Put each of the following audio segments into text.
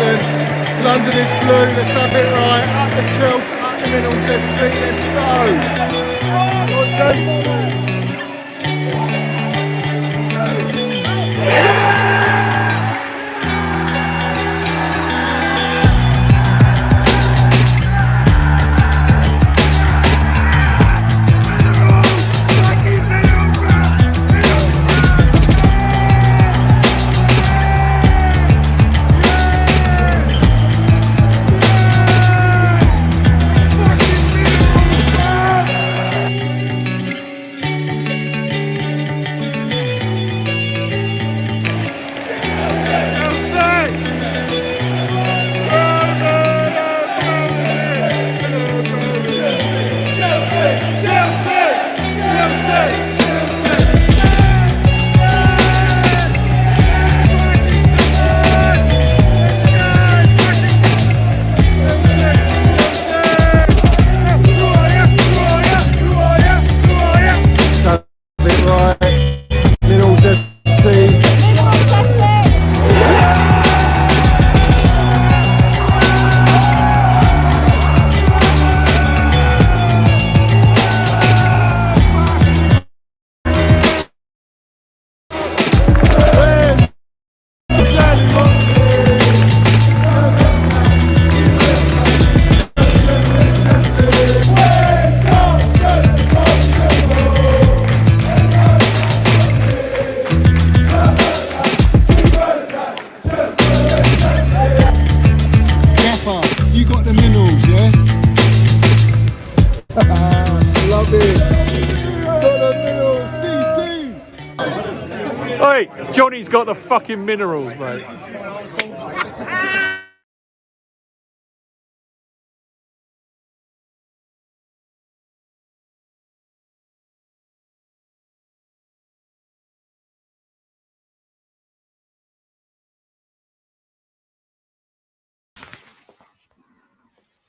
London. London is blue, let's have it right. Up the Chelsea, up the Middles FC, let's go. Johnny's got the fucking minerals, mate.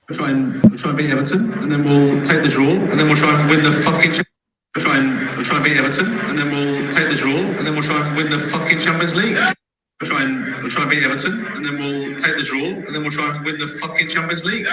We'll try and beat Everton, and then we'll take the draw, and then we'll try and win the fucking. We'll try and beat Everton, and then we'll take the draw, and then we'll try and win the fucking Champions League. We'll try and beat Everton, and then we'll take the draw, and then we'll try and win the fucking Champions League.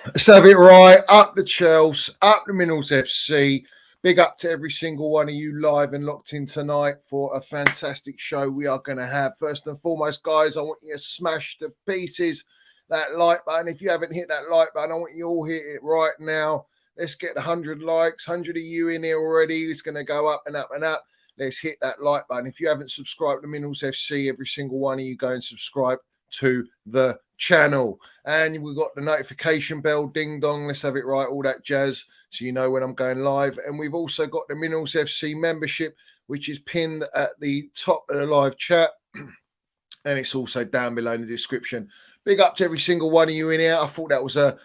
Let's have it right. Up the Chelsea, up the Minerals FC. Big up to every single one of you live and locked in tonight for a fantastic show we are going to have. First and foremost, guys, I want you to smash to pieces that like button. If you haven't hit that like button, I want you all hit it right now. Let's get 100 likes. 100 of you in here already. It's going to go up and up and up. Let's hit that like button. If you haven't subscribed to Minerals FC, every single one of you go and subscribe to the channel. And we've got the notification bell, ding dong. Let's have it right. All that jazz, so you know when I'm going live. And we've also got the Minerals FC membership, which is pinned at the top of the live chat. And it's also down below in the description. Big up to every single one of you in here. I thought that was a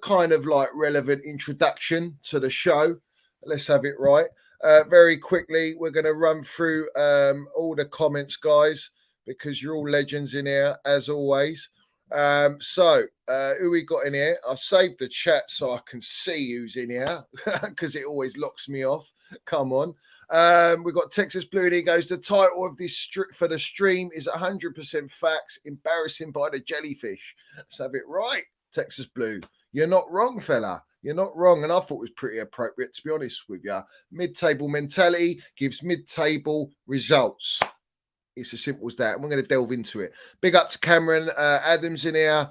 kind of like relevant introduction to the show. Let's have it right. Very quickly, we're going to run through all the comments, guys, because you're all legends in here, as always. So who we got in here? I've saved the chat so I can see who's in here because it always locks me off. Come on. We've got Texas Blue, and he goes, the title of this for the stream is 100% facts, embarrassing by the jellyfish. Let's have it right, Texas Blue. You're not wrong, fella. You're not wrong. And I thought it was pretty appropriate, to be honest with you. Mid-table mentality gives mid-table results. It's as simple as that. And we're going to delve into it. Big up to Cameron Adams in here.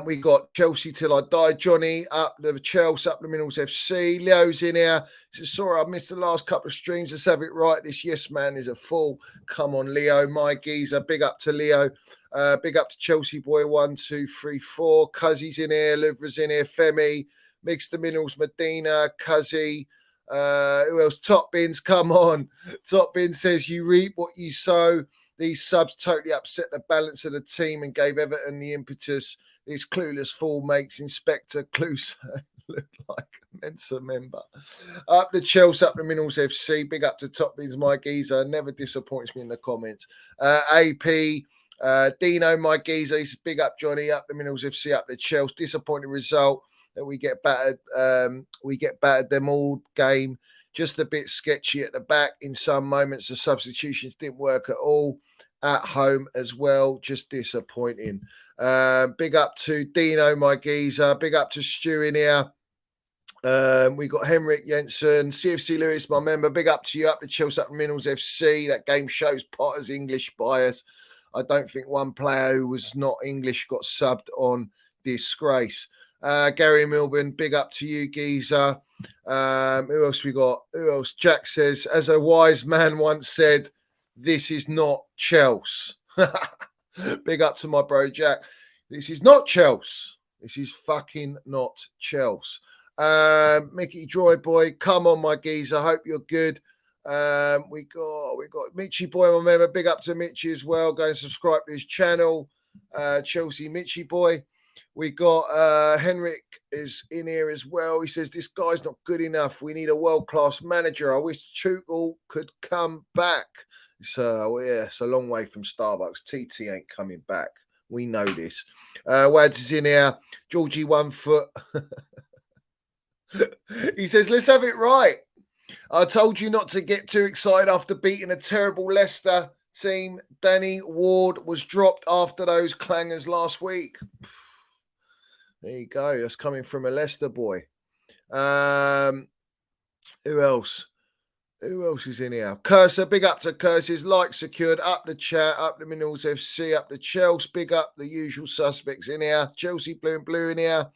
We got Chelsea Till I Die. Johnny up the Chelsea, up the Minerals FC. Leo's in here. Says, sorry, I missed the last couple of streams. Let's have it right. This yes man is a fool. Come on, Leo. My geezer. Big up to Leo. Big up to Chelsea Boy 1, 2, 3, 4. Cuzzy's in here. Livra's in here. Femi. Mix the Minerals. Medina. Cuzzy. Who else? Top Bins, come on. Top Bin says you reap what you sow. These subs totally upset the balance of the team and gave Everton the impetus. This clueless fool makes Inspector Clouseau look like a Mensa member. Up the Chelsea, up the Minerals FC. Big up to Top Bins, my geezer. Never disappoints me in the comments. AP, Dino, my geezer. He's big up Johnny, up the Minerals FC, up the Chelsea. Disappointing result. that we get battered. We get battered them all game. Just a bit sketchy at the back in some moments. The substitutions didn't work at all. At home as well, just disappointing. Big up to Dino, my geezer. Big up to Stu in here. We got Henrik Jensen, CFC Lewis, my member. Big up to you, up to Chelsea, up to Minerals FC. That game shows Potter's English bias. I don't think one player who was not English got subbed on. Disgrace. Gary Milburn, big up to you, geezer. Who else we got? Who else? Jack says, as a wise man once said, this is not Chelsea. Big up to my bro Jack. This is not Chelsea. This is fucking not Chelsea. Mickey Joy Boy, come on, my geezer. I hope you're good. We got Mitchy Boy, my member. Big up to Mitchy as well. Go and subscribe to his channel. Chelsea Mitchy Boy. We got Henrik is in here as well. He says this guy's not good enough. We need a world-class manager. I wish Tuchel could come back. So it's a long way from Starbucks. TT ain't coming back. We know this. Wads is in here. Georgie 1 foot. He says, let's have it right. I told you not to get too excited after beating a terrible Leicester team. Danny Ward was dropped after those clangers last week. There you go. That's coming from a Leicester boy. Who else? Who else is in here? Cursor, big up to Curses. Like secured. Up the chat. Up the Minerals FC. Up the Chelsea. Big up the usual suspects in here. Chelsea Blue and Blue in here.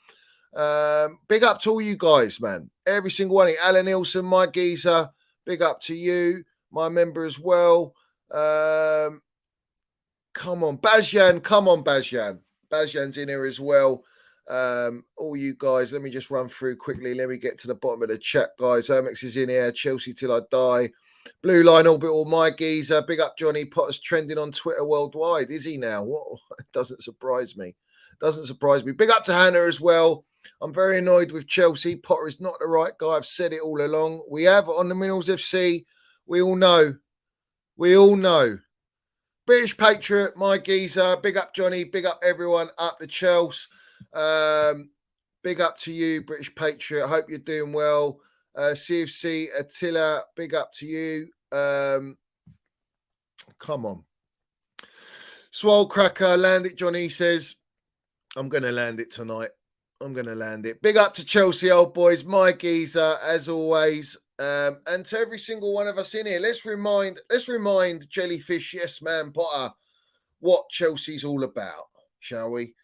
Big up to all you guys, man. Every single one. Alan Nielsen, my geezer. Big up to you. My member as well. Come on. Bazjan. Come on, Bazjan. Bazjan's in here as well. All you guys, let me just run through quickly. Let me get to the bottom of the chat, guys. Hermix is in here. Chelsea till I die. Blue Line Orbital, my geezer. Big up Johnny Potter's trending on Twitter worldwide. Is he now? What? Doesn't surprise me. Doesn't surprise me. Big up to Hannah as well. I'm very annoyed with Chelsea. Potter is not the right guy. I've said it all along. We have on the Minerals FC. We all know. We all know. British Patriot, my geezer. Big up Johnny. Big up everyone. Up to Chelsea. Big up to you, British Patriot. I hope you're doing well. CFC Attila, big up to you. Come on. Swole Cracker, land it, Johnny says. I'm going to land it tonight. I'm going to land it. Big up to Chelsea, old boys. My geezer, as always. And to every single one of us in here, let's remind Jellyfish, yes, man, Potter, what Chelsea's all about, shall we?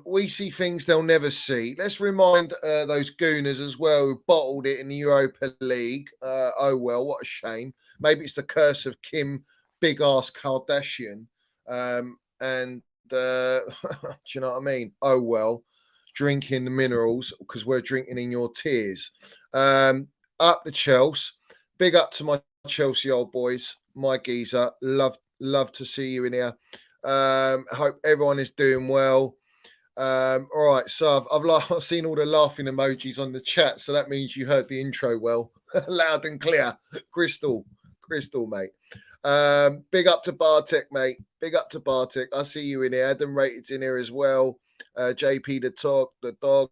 We see things they'll never see. Let's remind those gooners as well who bottled it in the Europa League. Oh, well, what a shame. Maybe it's the curse of Kim Big Ass Kardashian. Do you know what I mean? Oh, well, drinking the minerals because we're drinking in your tears. Up the Chelsea. Big up to my Chelsea old boys, my geezer. Love to see you in here. Hope everyone is doing well. All right, so I've seen all the laughing emojis on the chat, so that means you heard the intro well, loud and clear, crystal, mate. Big up to Bartek, mate. Big up to Bartek. I see you in here. Adam Rated's in here as well. JP the dog.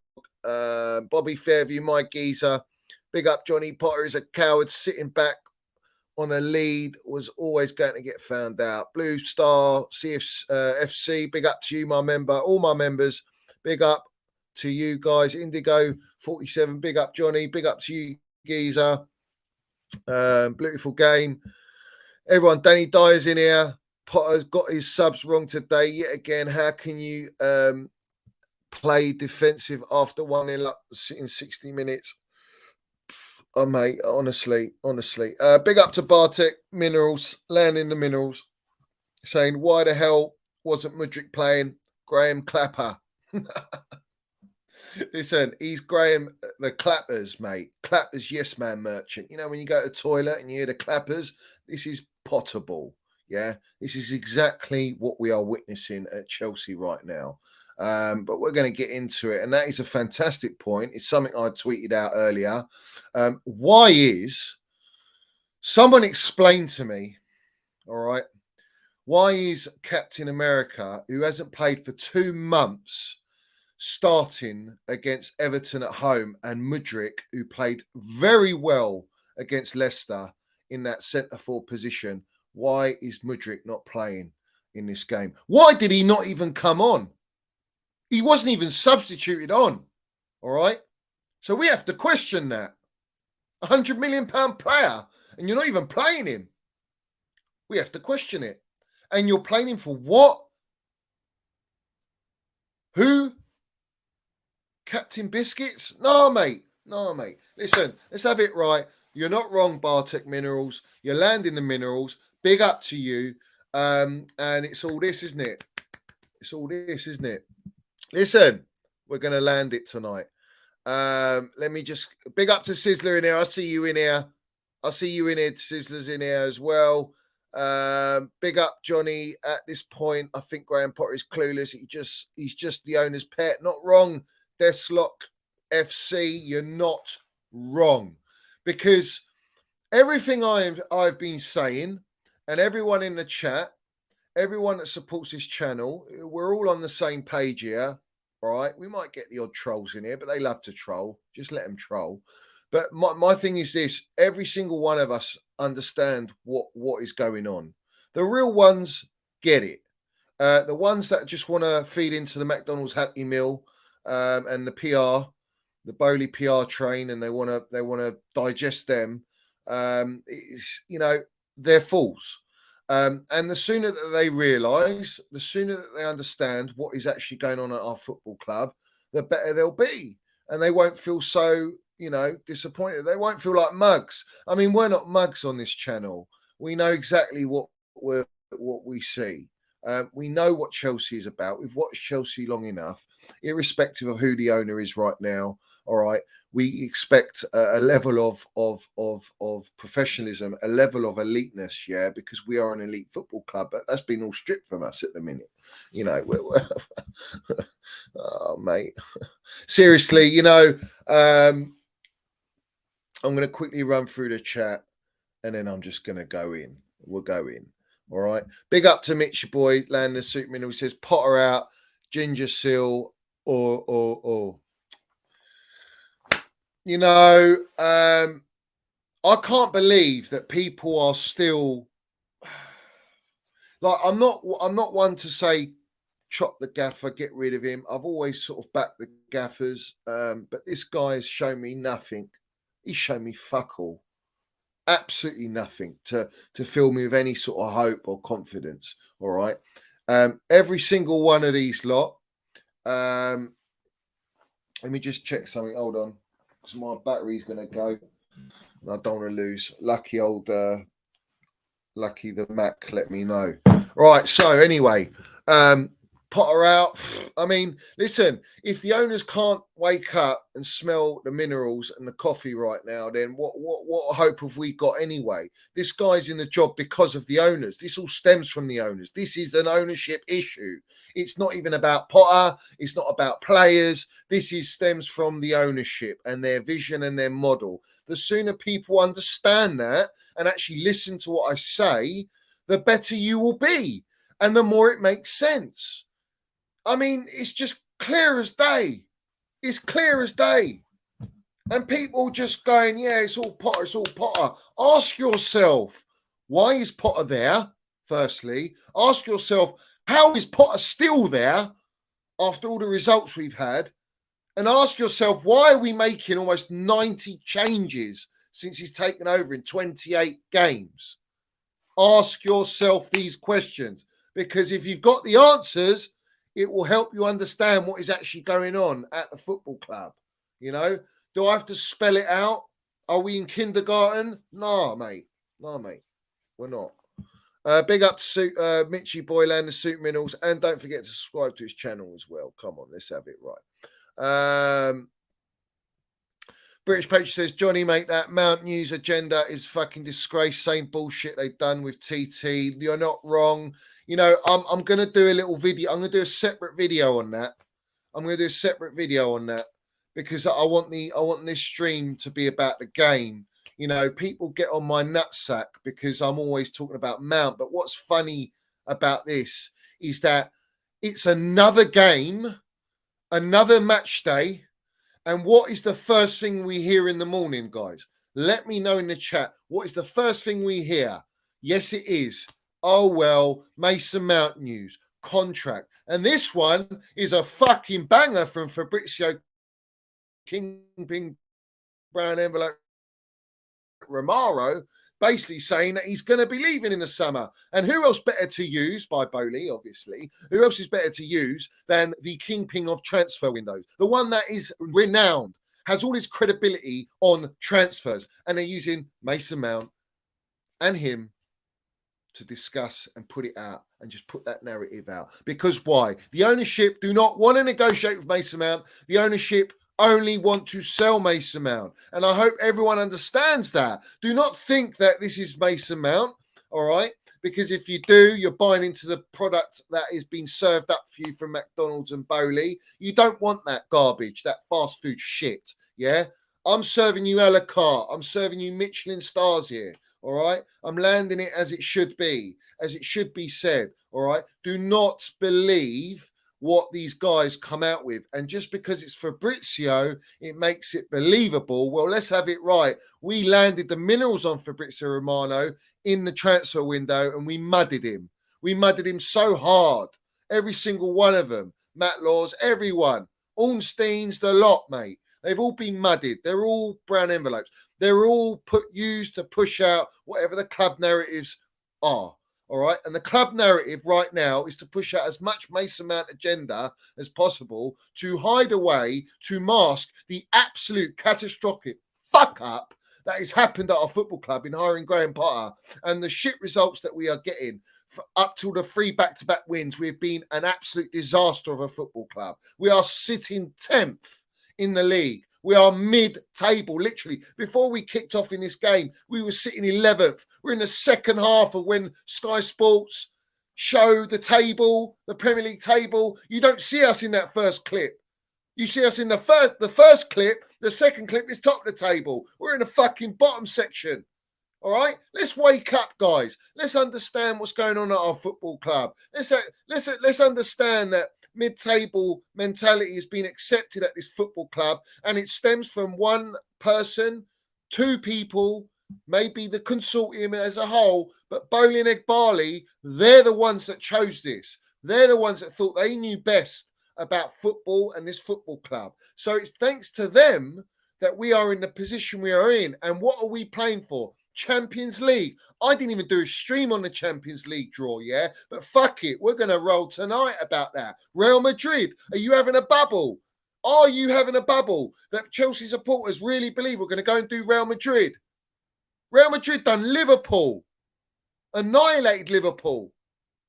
Bobby Fairview, my geezer. Big up Johnny Potter is a coward sitting back on a lead, was always going to get found out. Blue Star FC, big up to you, my member, all my members. Big up to you guys. Indigo 47, big up Johnny, big up to you, geezer. Beautiful game. Everyone, Danny Dyer's in here. Potter's got his subs wrong today yet again. How can you play defensive after 1-0 up in 60 minutes? Oh, mate, honestly. Big up to Bartek, Minerals, landing the Minerals, saying, why the hell wasn't Mudryk playing? Graham Clapper. Listen, he's Graham, the Clappers, mate. Clappers, yes man merchant. You know, when you go to the toilet and you hear the Clappers, this is potable. Yeah, this is exactly what we are witnessing at Chelsea right now. But we're going to get into it. And that is a fantastic point. It's something I tweeted out earlier. Why is someone explain to me, all right, why is Captain America, who hasn't played for 2 months, starting against Everton at home and Mudryk, who played very well against Leicester in that centre-forward position, why is Mudryk not playing in this game? Why did he not even come on? He wasn't even substituted on, all right? So we have to question that. £100 million player, and you're not even playing him. We have to question it. And you're playing him for what? Who? Captain Biscuits? No, mate. No, mate. Listen, let's have it right. You're not wrong, Bartek Minerals. You're landing the minerals. Big up to you. And it's all this, isn't it? It's all this, isn't it? Listen, we're going to land it tonight. Let me just... Big up to Sizzler in here. I see you in here. I see you in here. Sizzler's in here as well. Big up Johnny. At this point, I think Graham Potter is clueless. He's just the owner's pet. Not wrong. Deslock FC, you're not wrong, because everything I've been saying, and everyone in the chat, everyone that supports this channel, we're all on the same page here. All right, we might get the odd trolls in here, but they love to troll. Just let them troll. But my thing is this: every single one of us understand what is going on. The real ones get it. The ones that just want to feed into the McDonald's Happy Meal. And the PR, the Bowley PR train, and they want to digest them. They're fools. And the sooner that they realise, the sooner that they understand what is actually going on at our football club, the better they'll be, and they won't feel so disappointed. They won't feel like mugs. I mean, we're not mugs on this channel. We know exactly what we see. We know what Chelsea is about. We've watched Chelsea long enough, irrespective of who the owner is right now. All right, we expect a level of professionalism, a level of eliteness, yeah, because we are an elite football club. But that's been all stripped from us at the minute. Oh, mate, seriously, I'm going to quickly run through the chat, and then I'm just going to go in. We'll go in. All right. Big up to Mitch, your boy, Landon Superman, who says Potter out, Ginger Seal, or. I can't believe that people are still like, I'm not one to say chop the gaffer, get rid of him. I've always sort of backed the gaffers. But this guy has shown me nothing. He's shown me fuck all. Absolutely nothing to fill me with any sort of hope or confidence. All right. Every single one of these lot. Let me just check something. Hold on, because my battery's going to go. And I don't want to lose. Lucky the Mac let me know. Right. So anyway, Potter out. I mean, listen, if the owners can't wake up and smell the minerals and the coffee right now, then what hope have we got anyway? This guy's in the job because of the owners. This all stems from the owners. This is an ownership issue. It's not even about Potter. It's not about players. This stems from the ownership and their vision and their model. The sooner people understand that and actually listen to what I say, the better you will be. And the more it makes sense. I mean, it's just clear as day. It's clear as day. And people just going, yeah, it's all Potter, it's all Potter. Ask yourself, why is Potter there? Firstly, ask yourself, how is Potter still there after all the results we've had? And ask yourself, why are we making almost 90 changes since he's taken over in 28 games? Ask yourself these questions, because if you've got the answers, it will help you understand what is actually going on at the football club. Do I have to spell it out? Are we in kindergarten? No, mate. We're not. Big up to Mitchy Boyland, the Suit Minerals, and don't forget to subscribe to his channel as well. Come on, let's have it right. British Page says, Johnny, mate, that Mount News agenda is fucking disgrace. Same bullshit they've done with TT. You're not wrong. I'm going to do a little video. I'm going to do a separate video on that. Because I want this stream to be about the game. People get on my nutsack because I'm always talking about Mount. But what's funny about this is that it's another game another match day. And what is the first thing we hear in the morning, guys? Let me know in the chat. What is the first thing we hear? Yes, it is. Oh, well, Mason Mount news, contract. And this one is a fucking banger from Fabrizio Kingpin Brown Envelope Romaro, basically saying that he's going to be leaving in the summer. And who else better to use, by Bowley, obviously, who else is better to use than the kingpin of transfer windows? The one that is renowned, has all his credibility on transfers. And they're using Mason Mount and him to discuss and put it out and just put that narrative out. Because why? The ownership do not want to negotiate with Mason Mount. The ownership only want to sell Mason Mount. And I hope everyone understands that. Do not think that this is Mason Mount, all right? Because if you do, you're buying into the product that is being served up for you from McDonald's and Bowley. You don't want that garbage, that fast food shit, yeah? I'm serving you a la carte. I'm serving you Michelin stars here, all right? I'm landing it as it should be said, all right? Do not believe what these guys come out with. And just because it's Fabrizio, it makes it believable. Well, let's have it right. We landed the minerals on Fabrizio Romano in the transfer window and we mudded him. We mudded him so hard. Every single one of them. Matt Laws, everyone. Ornstein's, the lot, mate. They've all been mudded. They're all brown envelopes. They're all used to push out whatever the club narratives are. All right. And the club narrative right now is to push out as much Mason Mount agenda as possible to hide away, to mask the absolute catastrophic fuck up that has happened at our football club in hiring Graham Potter and the shit results that we are getting. For up till the 3 back-to-back wins, we've been an absolute disaster of a football club. We are sitting 10th in the league. We are mid-table, literally. Before we kicked off in this game, we were sitting 11th. We're in the second half of when Sky Sports show the table, the Premier League table. You don't see us in that first clip. You see us in the first clip. The second clip is top of the table. We're in the fucking bottom section. All right? Let's wake up, guys. Let's understand what's going on at our football club. Let's understand that mid-table mentality has been accepted at this football club, and it stems from one person, 2 people, maybe the consortium as a whole, but Bowley and Egbali, they're the ones that chose this. They're the ones that thought they knew best about football and this football club. So it's thanks to them that we are in the position we are in. And what are we playing for? Champions League. I didn't even do a stream on the Champions League draw, yeah? But fuck it, we're going to roll tonight about that. Real Madrid, are you having a bubble? Are you having a bubble that Chelsea supporters really believe we're going to go and do Real Madrid? Real Madrid done Liverpool, annihilated Liverpool.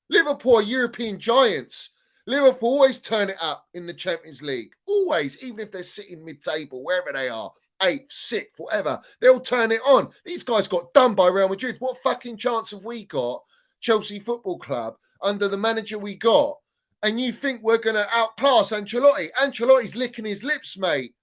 Liverpool are European giants. Liverpool always turn it up in the Champions League. Always, even if they're sitting mid-table, wherever they are. 8th, 6th, whatever. They'll turn it on. These guys got done by Real Madrid. What fucking chance have we got, Chelsea Football Club, under the manager we got? And you think we're going to outclass Ancelotti? Ancelotti's licking his lips, mate.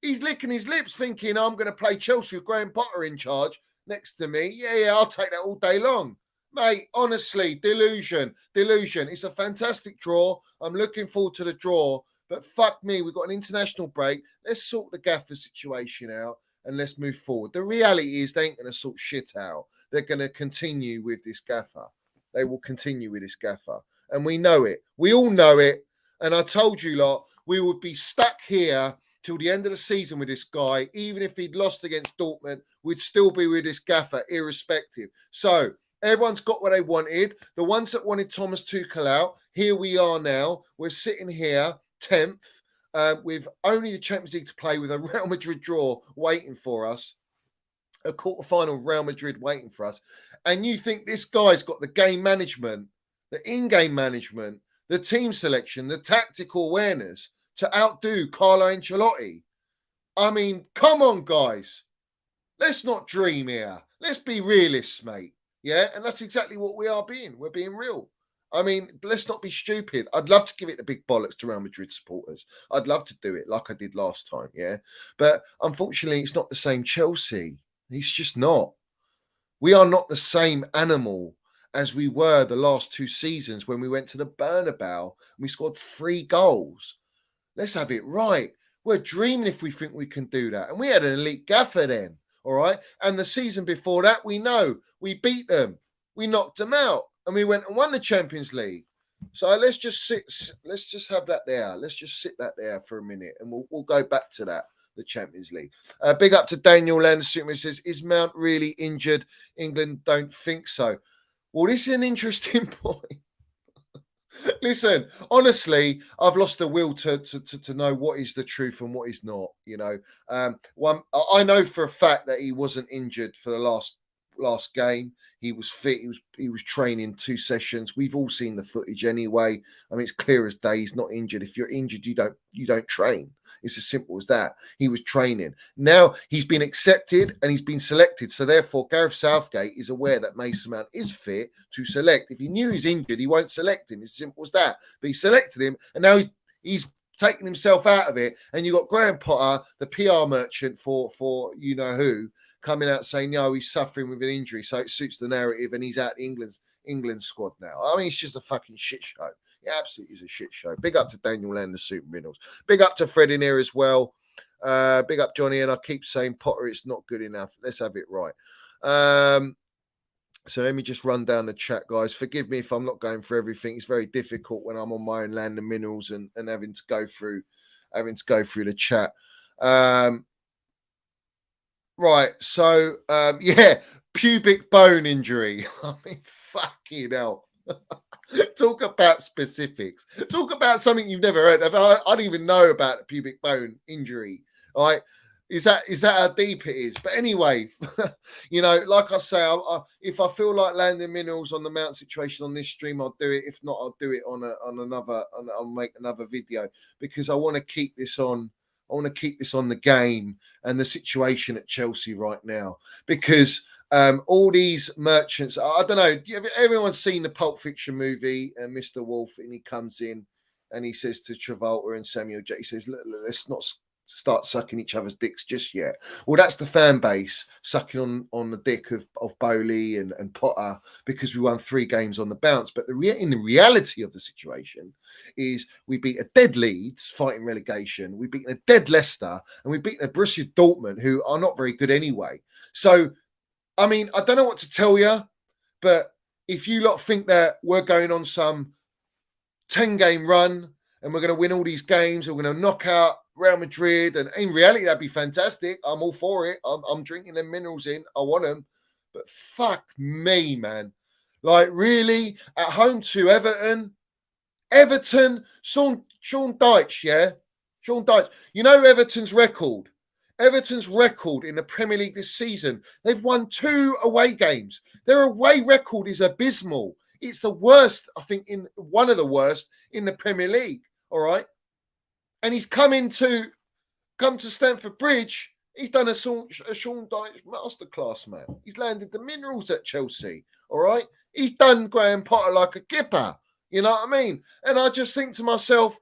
He's licking his lips thinking, I'm going to play Chelsea with Graham Potter in charge next to me. Yeah, I'll take that all day long. Mate, honestly, delusion. It's a fantastic draw. I'm looking forward to the draw. But fuck me, we've got an international break. Let's sort the gaffer situation out and let's move forward. The reality is they ain't going to sort shit out. They're going to continue with this gaffer. They will continue with this gaffer. And we know it. We all know it. And I told you lot, we would be stuck here till the end of the season with this guy. Even if he'd lost against Dortmund, we'd still be with this gaffer, irrespective. So everyone's got what they wanted. The ones that wanted Thomas Tuchel out, here we are now. We're sitting here 10th, with only the Champions League to play, with a Real Madrid draw waiting for us, a quarterfinal Real Madrid waiting for us. And you think this guy's got the game management, the in-game management, the team selection, the tactical awareness to outdo Carlo Ancelotti? I mean, come on, guys. Let's not dream here. Let's be realists, mate. Yeah, and that's exactly what we are being. We're being real. I mean, let's not be stupid. I'd love to give it the big bollocks to Real Madrid supporters. I'd love to do it like I did last time, yeah? But unfortunately, it's not the same Chelsea. It's just not. We are not the same animal as we were the last 2 seasons when we went to the Bernabeu and we scored 3 goals. Let's have it right. We're dreaming if we think we can do that. And we had an elite gaffer then, all right? And the season before that, we know we beat them. We knocked them out. And we went and won the Champions League. So let's just have that there. Let's just sit that there for a minute. And we'll go back to that, the Champions League. Big up to Daniel Landerson, who says, is Mount really injured? England don't think so. Well, this is an interesting point. Listen, honestly, I've lost the will to know what is the truth and what is not. You know, I know for a fact that he wasn't injured for the last game. He was fit. He was training 2 sessions. We've all seen the footage anyway. I mean, it's clear as day. He's not injured. If you're injured, you don't train. It's as simple as that. He was training. Now he's been accepted and he's been selected. So therefore, Gareth Southgate is aware that Mason Mount is fit to select. If he knew he's injured, he won't select him. It's as simple as that. But he selected him, and now he's taking himself out of it. And you've got Graham Potter, the PR merchant for you know who, coming out saying, no, he's suffering with an injury, so it suits the narrative, and he's out the England squad now. I mean, it's just a fucking shit show. It absolutely is a shit show. Big up to Daniel Land, the Super Minerals. Big up to Fred in here as well. Big up Johnny, and I keep saying, Potter, it's not good enough. Let's have it right. So let me just run down the chat, guys. Forgive me if I'm not going through everything. It's very difficult when I'm on my own land and minerals and having to go through the chat. Right, so yeah, pubic bone injury. I mean, fucking hell. Talk about specifics. Talk about something you've never heard of. I don't even know about the pubic bone injury. All right, is that how deep it is? But anyway, you know, like I say, if I feel like landing minerals on the Mount situation on this stream, I'll do it. If not, I'll do it on another. I'll make another video because I want to keep this on. I want to keep this on the game and the situation at Chelsea right now because all these merchants, I don't know, everyone's seen the Pulp Fiction movie and Mr. Wolf, and he comes in and he says to Travolta and Samuel J, he says, look, let's not start sucking each other's dicks just yet. Well, that's the fan base sucking on the dick of Bowley and Potter because we won 3 games on the bounce. But in the reality of the situation is we beat a dead Leeds fighting relegation, we beat a dead Leicester, and we beat a Borussia Dortmund who are not very good anyway. So, I mean, I don't know what to tell you, but if you lot think that we're going on some 10-game run and we're going to win all these games and we're going to knock out Real Madrid, and in reality, that'd be fantastic. I'm all for it. I'm drinking them minerals in. I want them. But fuck me, man. Like, really? At home to Everton, Sean Dyche, yeah? Sean Dyche. You know Everton's record? Everton's record in the Premier League this season, they've won 2 away games. Their away record is abysmal. It's the worst, I think, one of the worst in the Premier League, all right? And he's come to Stamford Bridge. He's done a Sean Dyche masterclass, man. He's landed the minerals at Chelsea, all right? He's done Graham Potter like a kipper, you know what I mean? And I just think to myself,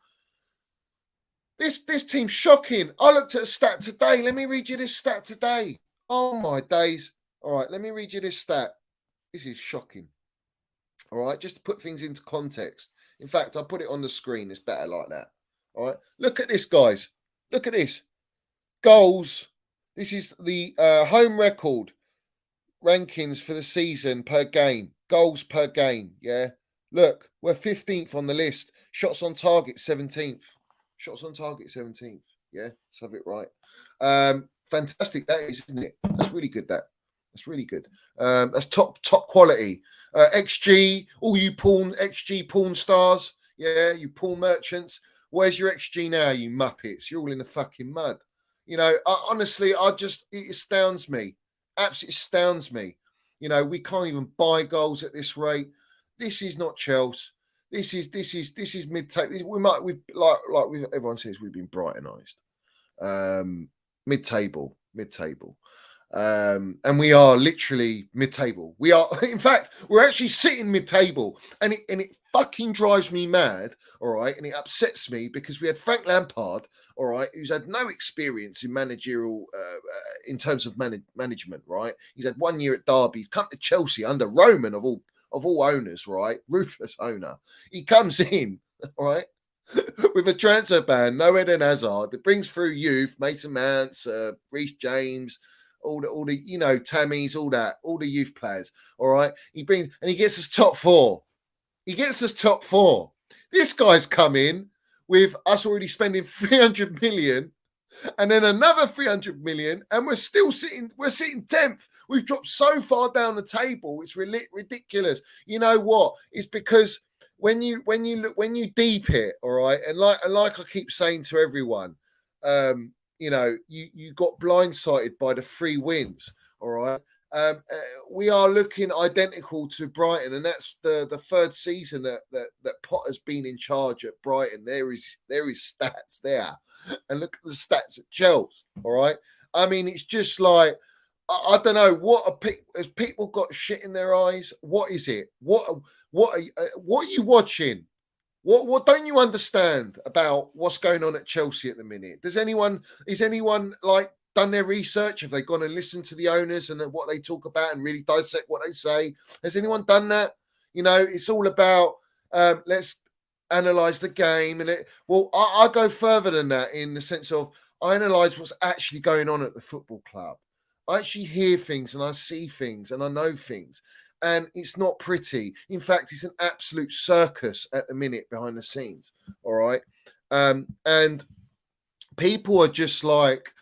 this team's shocking. I looked at a stat today. Let me read you this stat today. Oh, my days. All right, let me read you this stat. This is shocking. All right, just to put things into context. In fact, I'll put it on the screen. It's better like that. All right, look at this, guys. Look at this. Goals. This is the home record rankings for the season per game. Goals per game, yeah? Look, we're 15th on the list. Shots on target, 17th. Shots on target, 17th. Yeah, let's have it right. Fantastic, that is, isn't it? That's really good, that. That's really good. That's top quality. XG, all you XG porn stars, yeah, you porn merchants. Where's your XG now, you muppets? You're all in the fucking mud. You know, honestly, it astounds me. Absolutely astounds me. You know, we can't even buy goals at this rate. This is not Chelsea. This is mid-table. Everyone says, we've been Brightonized. Mid-table. And we are literally mid-table. We are, in fact, we're actually sitting mid-table, and it fucking drives me mad, all right, and it upsets me because we had Frank Lampard, all right, who's had no experience in managerial, in terms of management, right? He's had 1 year at Derby. He's come to Chelsea under Roman of all owners, right? Ruthless owner. He comes in, all right, with a transfer ban, no Eden Hazard. It brings through youth, Mason Mount, Reece James, all the Tammys, all the youth players. All right, he gets us top four. He gets us top four. This guy's come in with us already spending 300 million, and then another 300 million, and we're sitting 10th. We've dropped so far down the table, it's ridiculous. You know what? It's because when you deep it, all right, and like I keep saying to everyone, you got blindsided by the 3 wins, all right. We are looking identical to Brighton, and that's the 3rd season that Potter's been in charge at Brighton. There is stats there, and look at the stats at Chelsea. All right, I mean, it's just like I don't know has people got shit in their eyes? What is it? What are you watching? What don't you understand about what's going on at Chelsea at the minute? Is anyone like done their research? Have they gone and listened to the owners and what they talk about and really dissect what they say? Has anyone done that? It's all about let's analyze the game. And I go further than that in the sense of I analyze what's actually going on at the football club. I actually hear things and I see things and I know things. And it's not pretty. In fact, it's an absolute circus at the minute behind the scenes. All right. And people are just like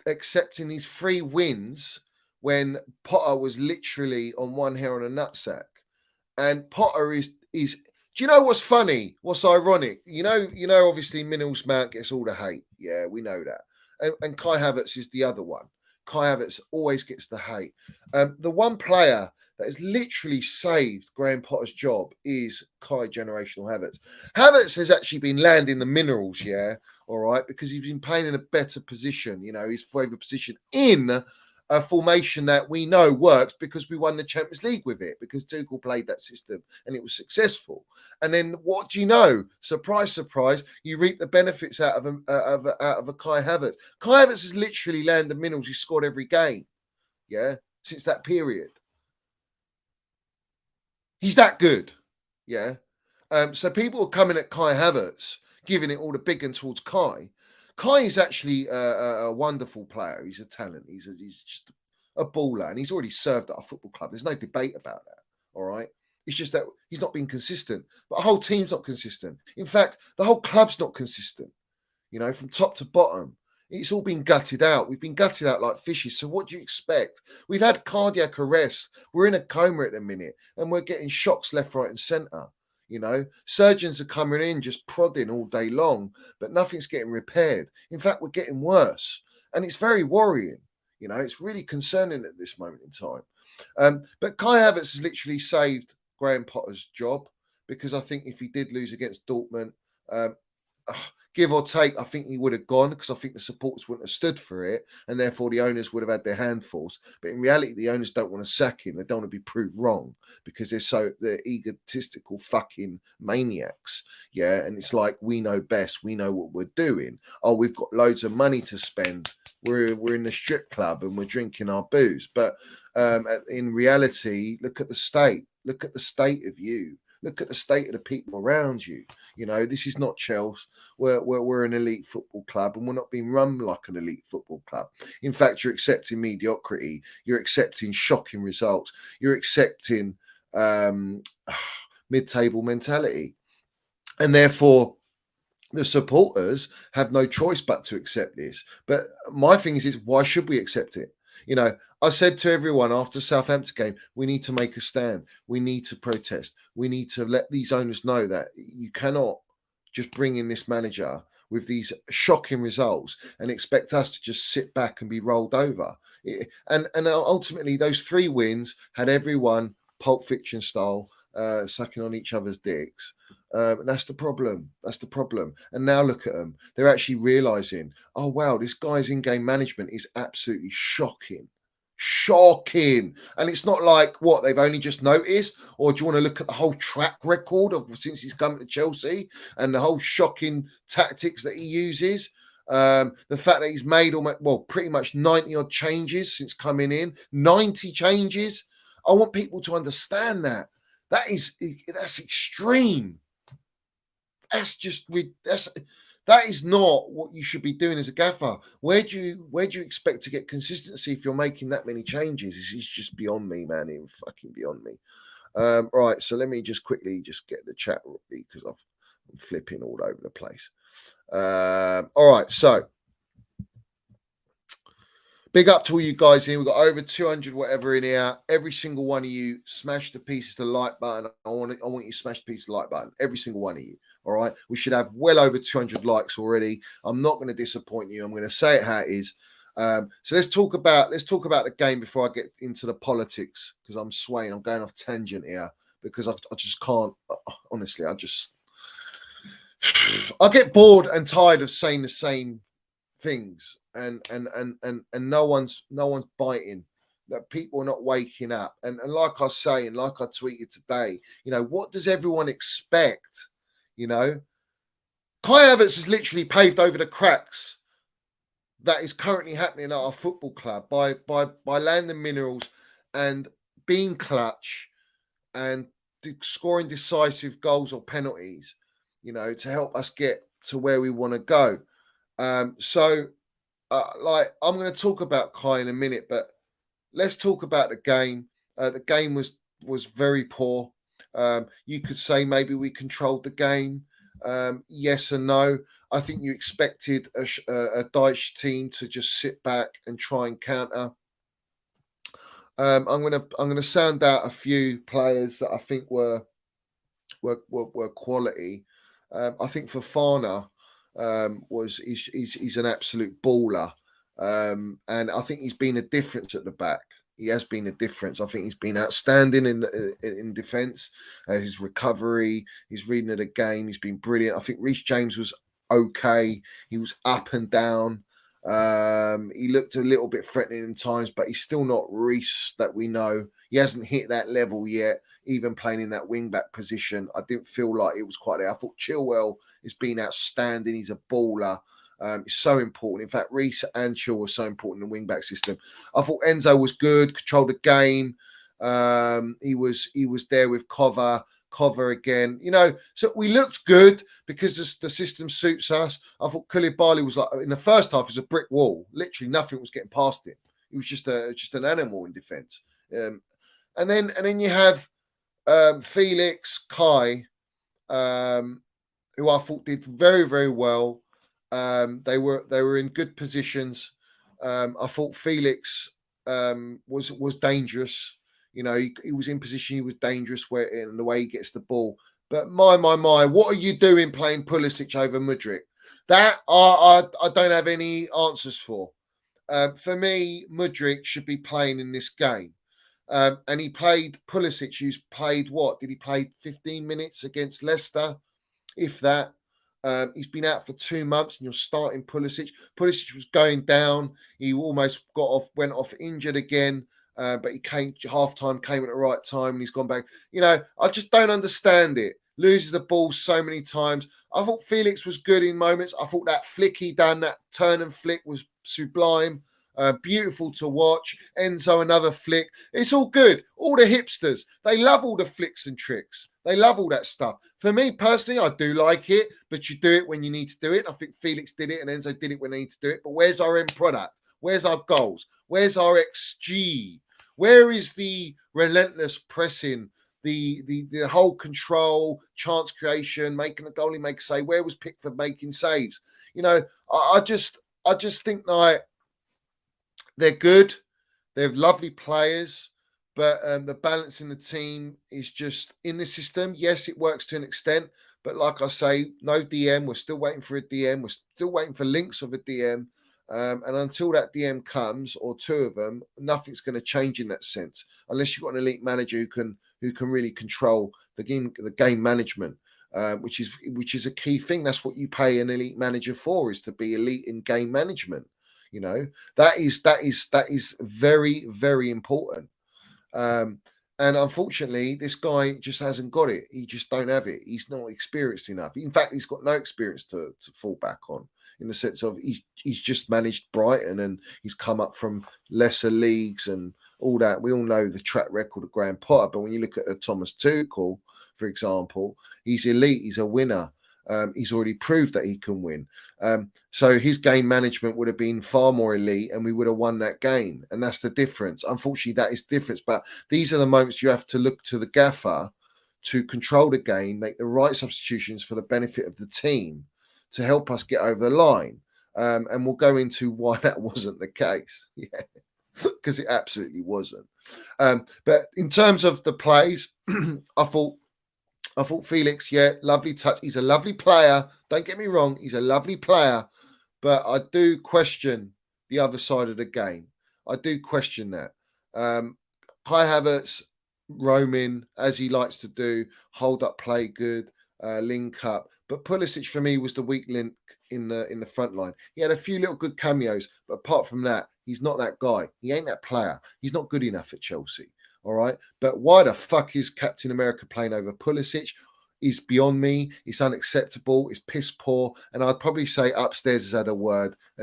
accepting these 3 wins when Potter was literally on one hair on a nutsack. And Potter is do you know what's funny? What's ironic? Obviously Minnels Mount gets all the hate. Yeah, we know that. And Kai Havertz is the other one. Kai Havertz always gets the hate. The one player that has literally saved Graham Potter's job is Kai Generational Havertz. Havertz has actually been landing the minerals, yeah, all right, because he's been playing in a better position, his favourite position in a formation that we know works because we won the Champions League with it, because Tuchel played that system and it was successful. And then what do you know? Surprise, surprise, you reap the benefits out of a Kai Havertz. Kai Havertz has literally landed the minerals. He scored every game, yeah, since that period. He's that good, yeah. So people are coming at Kai Havertz, giving it all the big one towards Kai. Kai is actually a wonderful player. He's a talent. He's just a baller, and he's already served at our football club. There's no debate about that. All right. It's just that he's not been consistent. But the whole team's not consistent. In fact, the whole club's not consistent. From top to bottom. It's all been gutted out. We've been gutted out like fishes. So what do you expect? We've had cardiac arrest. We're in a coma at the minute, and we're getting shocks left, right, and centre. Surgeons are coming in just prodding all day long, but nothing's getting repaired. In fact, we're getting worse, and it's very worrying. It's really concerning at this moment in time. But Kai Havertz has literally saved Graham Potter's job, because I think if he did lose against Dortmund, give or take, I think he would have gone, because I think the supporters wouldn't have stood for it, and therefore the owners would have had their handfuls. But in reality, the owners don't want to sack him. They don't want to be proved wrong, because they're egotistical fucking maniacs. Yeah, and it's like, we know best. We know what we're doing. Oh, we've got loads of money to spend. We're in the strip club and we're drinking our booze. But in reality, look at the state. Look at the state of you. Look at the state of the people around you. This is not Chelsea. We're an elite football club, and we're not being run like an elite football club. In fact, you're accepting mediocrity. You're accepting shocking results. You're accepting mid-table mentality. And therefore, the supporters have no choice but to accept this. But my thing is why should we accept it? I said to everyone after Southampton game, we need to make a stand. We need to protest. We need to let these owners know that you cannot just bring in this manager with these shocking results and expect us to just sit back and be rolled over. And ultimately, those 3 wins had everyone Pulp Fiction style sucking on each other's dicks. And that's the problem. That's the problem. And now look at them. They're actually realizing, oh, wow, this guy's in-game management is absolutely shocking. Shocking. And it's not like, what, they've only just noticed? Or do you want to look at the whole track record of since he's come to Chelsea and the whole shocking tactics that he uses? The fact that he's made pretty much 90 odd changes since coming in. 90 changes. I want people to understand that. That's extreme. That is not what you should be doing as a gaffer. Where do you expect to get consistency if you're making that many changes? It's just beyond me, man. It's fucking beyond me. Right, so let me just quickly just get the chat because I'm flipping all over the place. All right, so big up to all you guys here. We've got over 200 whatever in here. Every single one of you, smash the piece of the like button. I want you to smash the piece of the like button. Every single one of you. All right. We should have well over 200 likes already. I'm not going to disappoint you. I'm going to say it how it is. So let's talk about the game before I get into the politics, because I'm swaying. I'm going off tangent here because I just can't. Honestly, I get bored and tired of saying the same things, and no one's biting. That people are not waking up. And like I say, and like I tweeted today, what does everyone expect? Kai Havertz has literally paved over the cracks that is currently happening at our football club by landing minerals and being clutch and scoring decisive goals or penalties, to help us get to where we want to go. So I'm going to talk about Kai in a minute, but let's talk about the game. The game was very poor. You could say maybe we controlled the game. Yes and no. I think you expected a Dyche team to just sit back and try and counter. I'm gonna sound out a few players that I think were quality. I think Fofana he's an absolute baller, and I think he's been a difference at the back. He has been a difference. I think he's been outstanding in defence. His recovery, his reading of the game, he's been brilliant. I think Reece James was okay. He was up and down. He looked a little bit threatening in times, but he's still not Reece that we know. He hasn't hit that level yet, even playing in that wing-back position. I didn't feel like it was quite there. I thought Chilwell has been outstanding. He's a baller. It's so important. In fact, Reece and Chilwell were so important in the wing-back system. I thought Enzo was good, controlled the game. He was there with Cover again. So we looked good because the system suits us. I thought Koulibaly was like, in the first half, it was a brick wall. Literally nothing was getting past him. He was just an animal in defence. And then you have Felix, Kai, who I thought did very, very well. They were in good positions. I thought Felix was dangerous. He was in position. He was dangerous in the way he gets the ball. But my, what are you doing playing Pulisic over Mudryk? That I don't have any answers for. For me, Mudryk should be playing in this game. And he played Pulisic, who's played what? Did he play 15 minutes against Leicester? If that. He's been out for 2 months, and you're starting Pulisic. Pulisic was going down. He almost went off injured again. But he came half-time, came at the right time, and he's gone back. I just don't understand it. Loses the ball so many times. I thought Felix was good in moments. I thought that flick he done, that turn and flick was sublime. Beautiful to watch. Enzo, another flick. It's all good. All the hipsters, they love all the flicks and tricks. They love all that stuff. For me personally, I do like it, but you do it when you need to do it. I think Felix did it and Enzo did it when they need to do it. But where's our end product? Where's our goals? Where's our XG? Where is the relentless pressing, the whole control, chance creation, making a goalie make a save? Where was Pickford making saves? I just think like they're good. They're lovely players, but the balance in the team is just in the system. Yes, it works to an extent, but like I say, no DM. We're still waiting for a DM. We're still waiting for links of a DM. And until that DM comes, or two of them, nothing's going to change in that sense, unless you've got an elite manager who can really control the game management, which is a key thing. That's what you pay an elite manager for, is to be elite in game management. That is very, very important. And unfortunately, this guy just hasn't got it. He just don't have it. He's not experienced enough. In fact, he's got no experience to fall back on, in the sense of he's just managed Brighton and he's come up from lesser leagues and all that. We all know the track record of Graham Potter, but when you look at Thomas Tuchel, for example, he's elite. He's a winner. He's already proved that he can win. So his game management would have been far more elite and we would have won that game. And that's the difference. Unfortunately, that is the difference. But these are the moments you have to look to the gaffer to control the game, make the right substitutions for the benefit of the team to help us get over the line. And we'll go into why that wasn't the case. Yeah, because it absolutely wasn't. But in terms of the plays, I thought Felix, yeah, lovely touch. He's a lovely player. Don't get me wrong. He's a lovely player. But I do question the other side of the game. I do question that. Kai Havertz, roaming, as he likes to do, hold up play good, link up. But Pulisic, for me, was the weak link in the front line. He had a few little good cameos. But apart from that, he's not that guy. He ain't that player. He's not good enough at Chelsea. All right. But why the fuck is Captain America playing over Pulisic? Is beyond me. It's unacceptable. It's piss poor. And I'd probably say upstairs has had a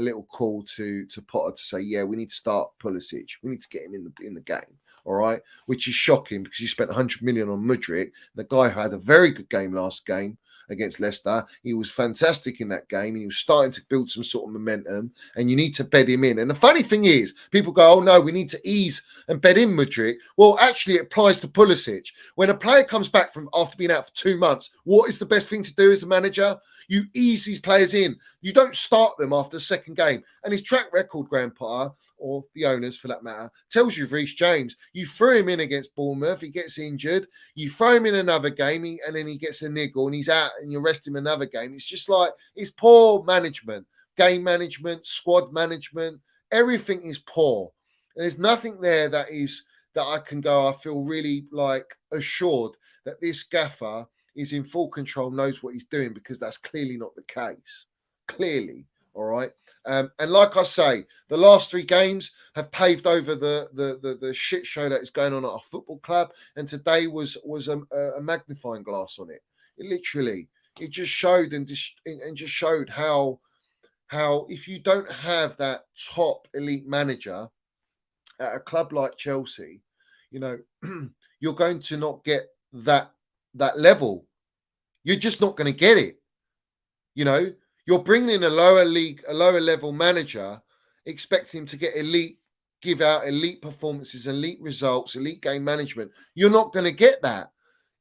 little call to Potter to say, yeah, we need to start Pulisic. We need to get him in the game. All right. Which is shocking because you spent 100 million on Mudryk. The guy who had a very good game last game against Leicester. He was fantastic in that game. He was starting to build some sort of momentum and you need to bed him in. And the funny thing is, people go, oh no, we need to ease and bed in Mudryk. Well, actually it applies to Pulisic. When a player comes back from after being out for 2 months, what is the best thing to do as a manager? You ease these players in. You don't start them after the second game. And his track record, Graham Potter, or the owners for that matter, tells you Reece James. You threw him in against Bournemouth. He gets injured. You throw him in another game and then he gets a niggle and he's out and you rest him another game. It's just like, it's poor management, game management, squad management. Everything is poor. And there's nothing there that I can go, I feel really like assured that this gaffer is in full control, knows what he's doing, because that's clearly not the case. Clearly. All right. And like I say, the last 3 games have paved over the shit show that is going on at our football club. And today was a magnifying glass on it. It just showed and just showed how if you don't have that top elite manager at a club like Chelsea, you know, you're going to not get that level. You're just not going to get it. You know, you're bringing in a lower level manager, expecting him to get give out elite performances, elite results, elite game management. You're not going to get that.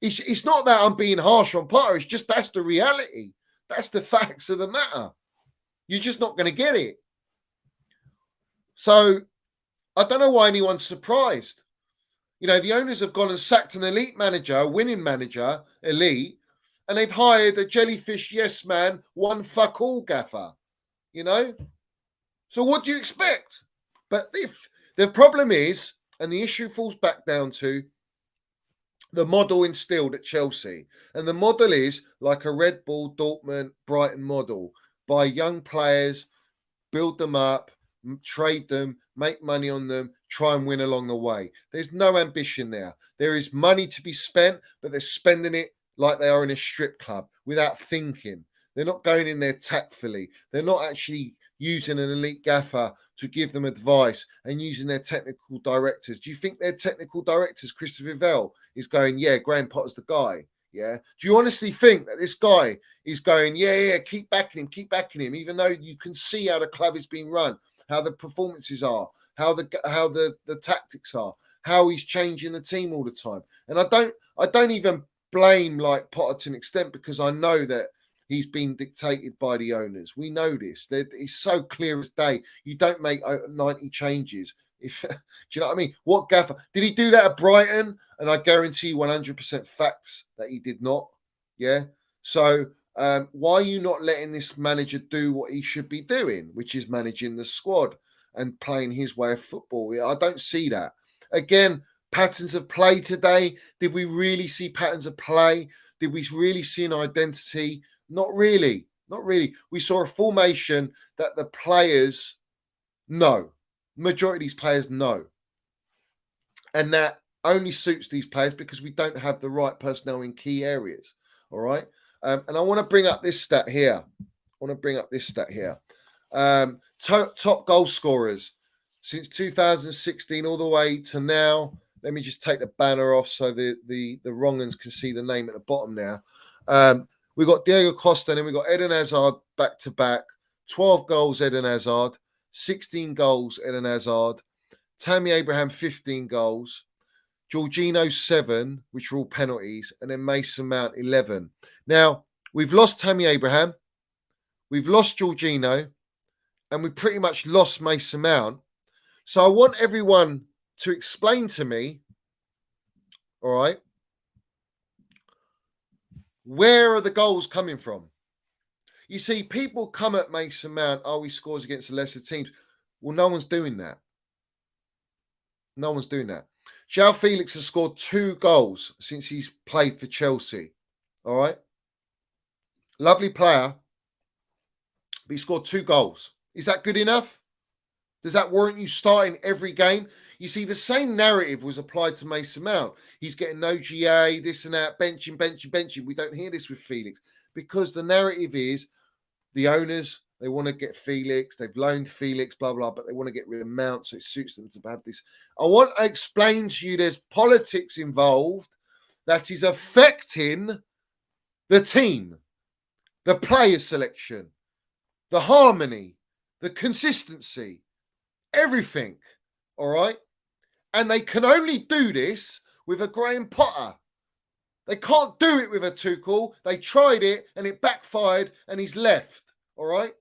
It's not that I'm being harsh on Potter. It's just that's the reality. That's the facts of the matter. You're just not going to get it. So I don't know why anyone's surprised. You know, the owners have gone and sacked an elite manager, a winning manager, elite, and they've hired a jellyfish yes man, one fuck all gaffer. You know? So what do you expect? But if the problem is, and the issue falls back down to the model instilled at Chelsea. And the model is like a Red Bull, Dortmund, Brighton model. Buy young players, build them up, trade them, make money on them, try and win along the way. There's no ambition there. There is money to be spent, but they're spending it like they are in a strip club without thinking. They're not going in there tactfully. They're not actually using an elite gaffer to give them advice and using their technical directors. Do you think their technical directors, Christopher Vell, is going, yeah, Graham Potter's the guy? Yeah. Do you honestly think that this guy is going, yeah, keep backing him, even though you can see how the club is being run, how the performances are, how the tactics are, how he's changing the team all the time? And I don't even blame like Potter to an extent, because I know that he's been dictated by the owners. We know this. It's so clear as day. You don't make 90 changes. Do you know what I mean? What gaffer did he do that at Brighton? And I guarantee 100% facts that he did not. Yeah. So why are you not letting this manager do what he should be doing, which is managing the squad and playing his way of football? I don't see that. Again, patterns of play today. Did we really see patterns of play? Did we really see an identity? Not really. Not really. We saw a formation that the players know. Majority of these players know. And that only suits these players because we don't have the right personnel in key areas. All right. And I want to bring up this stat here. Top goal scorers since 2016 all the way to now. Let me just take the banner off so the wrong uns can see the name at the bottom now. We got Diego Costa, and then we got Eden Hazard back to back. 12 goals, Eden Hazard. 16 goals, Eden Hazard. Tammy Abraham, 15 goals. Jorginho, 7, which were all penalties. And then Mason Mount, 11. Now, we've lost Tammy Abraham. We've lost Jorginho. And we pretty much lost Mason Mount. So I want everyone to explain to me, all right, where are the goals coming from? You see, people come at Mason Mount, oh, he scores against the lesser teams. Well, no one's doing that. No one's doing that. João Felix has scored 2 goals since he's played for Chelsea. All right. Lovely player. But he scored 2 goals. Is that good enough? Does that warrant you starting every game? You see, the same narrative was applied to Mason Mount. He's getting no GA, this and that, benching. We don't hear this with Felix because the narrative is the owners, they want to get Felix. They've loaned Felix, blah, blah, but they want to get rid of Mount, so it suits them to have this. I want to explain to you there's politics involved that is affecting the team, the player selection, the harmony, the consistency, everything, all right? And they can only do this with a Graham Potter. They can't do it with a Tuchel. They tried it and it backfired and he's left, all right?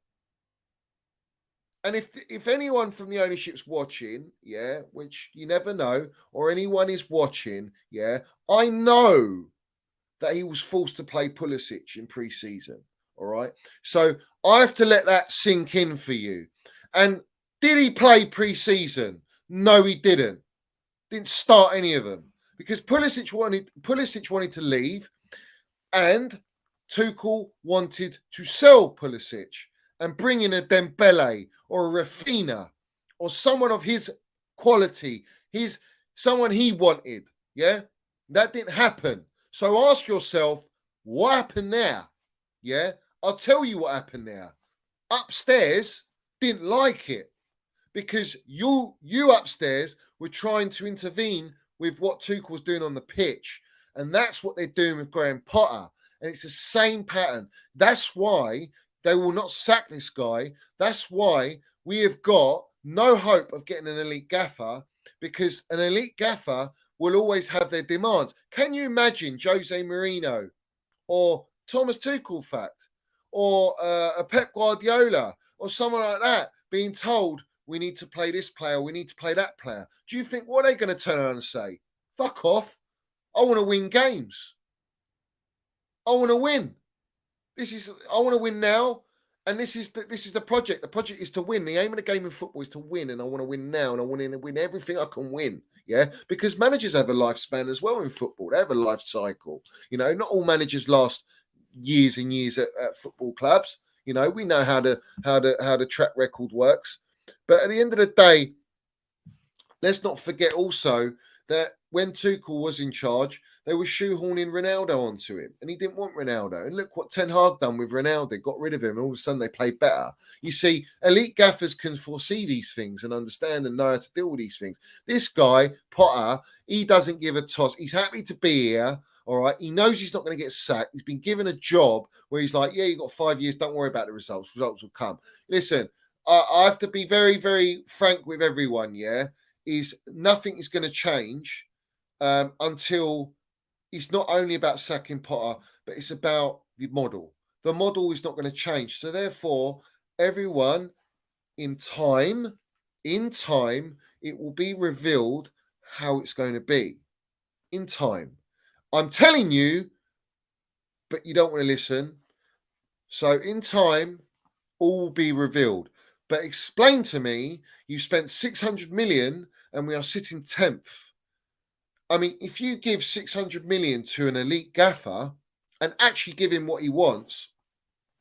And if anyone from the ownership's watching, yeah, which you never know, or anyone is watching, yeah, I know that he was forced to play Pulisic in pre-season, all right? So I have to let that sink in for you. And did he play pre-season? No, he didn't. Didn't start any of them because Pulisic wanted to leave, and Tuchel wanted to sell Pulisic and bring in a Dembele or a Rafinha or someone of his quality, someone he wanted. Yeah, that didn't happen. So ask yourself, what happened there? Yeah, I'll tell you what happened there. Upstairs didn't like it because you upstairs were trying to intervene with what Tuchel was doing on the pitch. And that's what they're doing with Graham Potter. And it's the same pattern. That's why they will not sack this guy. That's why we have got no hope of getting an elite gaffer, because an elite gaffer will always have their demands. Can you imagine Jose Mourinho or Thomas Tuchel, fact, or a Pep Guardiola or someone like that being told, we need to play this player, we need to play that player? Do you think, what are they going to turn around and say? Fuck off. I want to win games. I want to win. I want to win now. And this is the project. The project is to win. The aim of the game in football is to win. And I want to win now. And I want to win everything I can win. Yeah. Because managers have a lifespan as well in football. They have a life cycle. You know, not all managers last years and years at football clubs. You know, we know how the track record works. But at the end of the day, let's not forget also that when Tuchel was in charge, they were shoehorning Ronaldo onto him, and he didn't want Ronaldo. And look what Ten Hag done with Ronaldo, got rid of him, and all of a sudden they played better. You see, elite gaffers can foresee these things and understand and know how to deal with these things. This guy, Potter, he doesn't give a toss. He's happy to be here, all right? He knows he's not going to get sacked. He's been given a job where he's like, yeah, you got 5 years, don't worry about the results. Results will come. Listen, I have to be very, very frank with everyone, yeah? Nothing is going to change until it's not only about sacking Potter, but it's about the model. The model is not going to change. So therefore, everyone, in time, it will be revealed how it's going to be. In time. I'm telling you, but you don't want to listen. So in time, all will be revealed. But explain to me, you spent 600 million and we are sitting 10th. I mean, if you give 600 million to an elite gaffer and actually give him what he wants,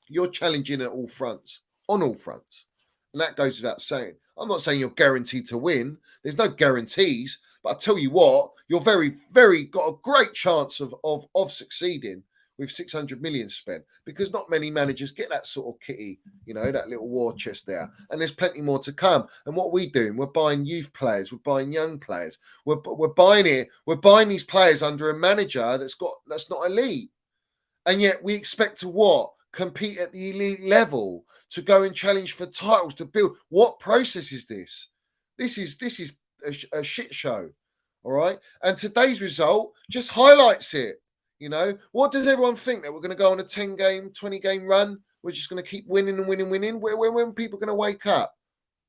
you're challenging at all fronts, on all fronts. And that goes without saying. I'm not saying you're guaranteed to win. There's no guarantees. But I tell you what, you're very, very got a great chance of succeeding with 600 million spent, because not many managers get that sort of kitty, you know, that little war chest there. And there's plenty more to come. And what we're doing, we're buying youth players, we're buying young players, we're buying these players under a manager that's not elite. And yet we expect to what? Compete at the elite level, to go and challenge for titles, to build. What process is this? This is a shit show. All right. And today's result just highlights it. You know, what does everyone think? That we're going to go on a 10-game, 20-game run? We're just going to keep winning and winning, winning? When people are going to wake up?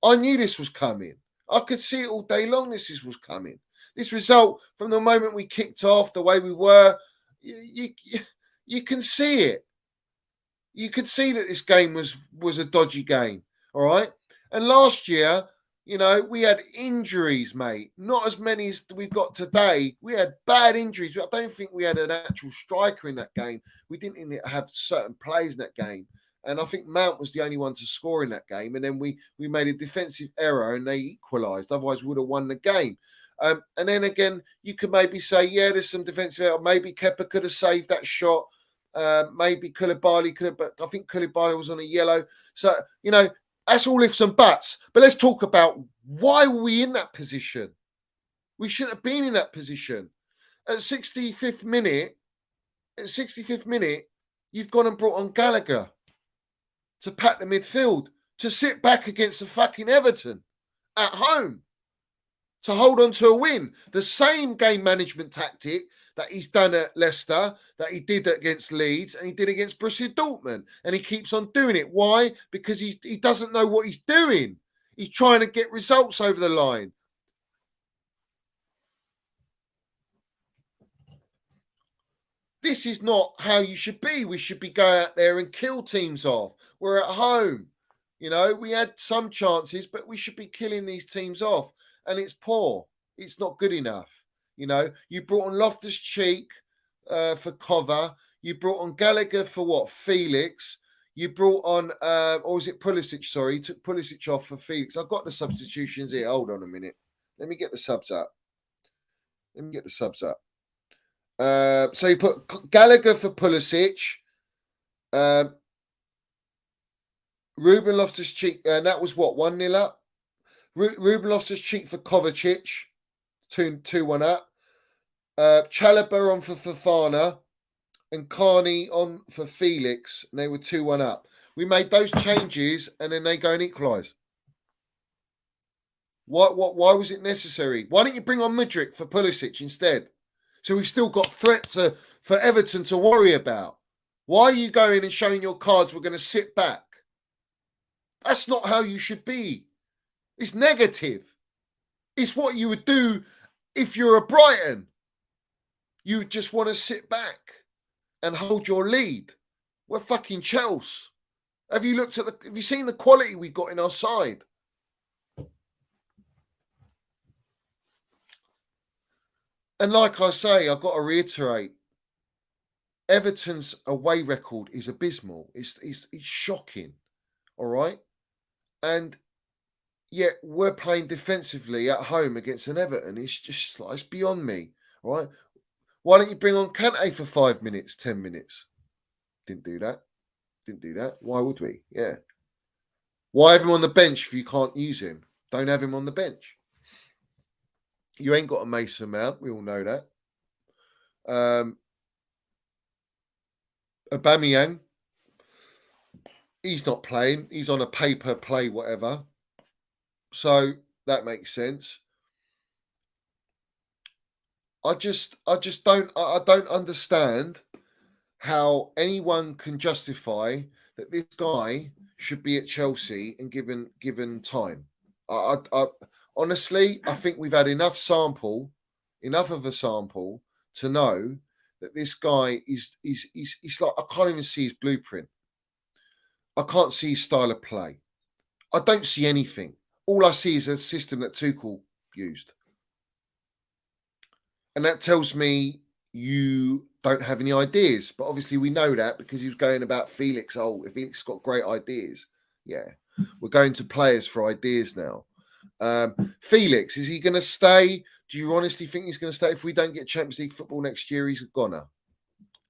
I knew this was coming. I could see it all day long. This was coming. This result, from the moment we kicked off, the way we were, you can see it. You could see that this game was a dodgy game. All right. And last year, you know, we had injuries, mate. Not as many as we've got today. We had bad injuries. I don't think we had an actual striker in that game. We didn't have certain players in that game. And I think Mount was the only one to score in that game. And then we made a defensive error and they equalised. Otherwise, we would have won the game. And then again, you could maybe say, yeah, there's some defensive error. Maybe Kepa could have saved that shot. Maybe Koulibaly could have, but I think Koulibaly was on a yellow. So, you know, that's all ifs and buts. But let's talk about why were we in that position? We shouldn't have been in that position. At 65th minute, you've gone and brought on Gallagher to pack the midfield, to sit back against the fucking Everton at home, to hold on to a win. The same game management tactic that he's done at Leicester, that he did against Leeds, and he did against Borussia Dortmund. And he keeps on doing it. Why? Because he doesn't know what he's doing. He's trying to get results over the line. This is not how you should be. We should be going out there and kill teams off. We're at home. You know, we had some chances, but we should be killing these teams off. And it's poor. It's not good enough. You know, you brought on Loftus-Cheek for cover. You brought on Gallagher for what? Felix. You brought on, or was it Pulisic? Sorry, you took Pulisic off for Felix. I've got the substitutions here. Hold on a minute. Let me get the subs up. So you put Gallagher for Pulisic. Ruben Loftus-Cheek, and that was what, 1-0 up? Ruben Loftus-Cheek for Kovacic, 2-1 up. Chalobah on for Fofana and Carney on for Felix, and they were 2-1 up. We made those changes, and then they go and equalise. Why was it necessary? Why don't you bring on Mudryk for Pulisic instead? So we've still got threat for Everton to worry about. Why are you going and showing your cards? We're going to sit back. That's not how you should be. It's negative. It's what you would do if you're a Brighton. You just want to sit back and hold your lead. We're fucking Chelsea. Have you seen the quality we got in our side? And like I say, I've got to reiterate, Everton's away record is abysmal. It's shocking. All right? And yet we're playing defensively at home against an Everton. It's just like, it's beyond me. All right? Why don't you bring on Kante for 5 minutes, 10 minutes? Didn't do that. Why would we? Yeah. Why have him on the bench if you can't use him? Don't have him on the bench. You ain't got a Mason Mount. We all know that. Aubameyang, he's not playing. He's on a paper play, whatever. So that makes sense. I don't understand how anyone can justify that this guy should be at Chelsea and given time. Honestly, I think we've had enough of a sample to know that this guy is like, I can't even see his blueprint. I can't see his style of play. I don't see anything. All I see is a system that Tuchel used. And that tells me you don't have any ideas. But obviously we know that because he was going about Felix. Oh, if Felix got great ideas. Yeah. We're going to players for ideas now. Felix, is he going to stay? Do you honestly think he's going to stay? If we don't get Champions League football next year, he's a goner.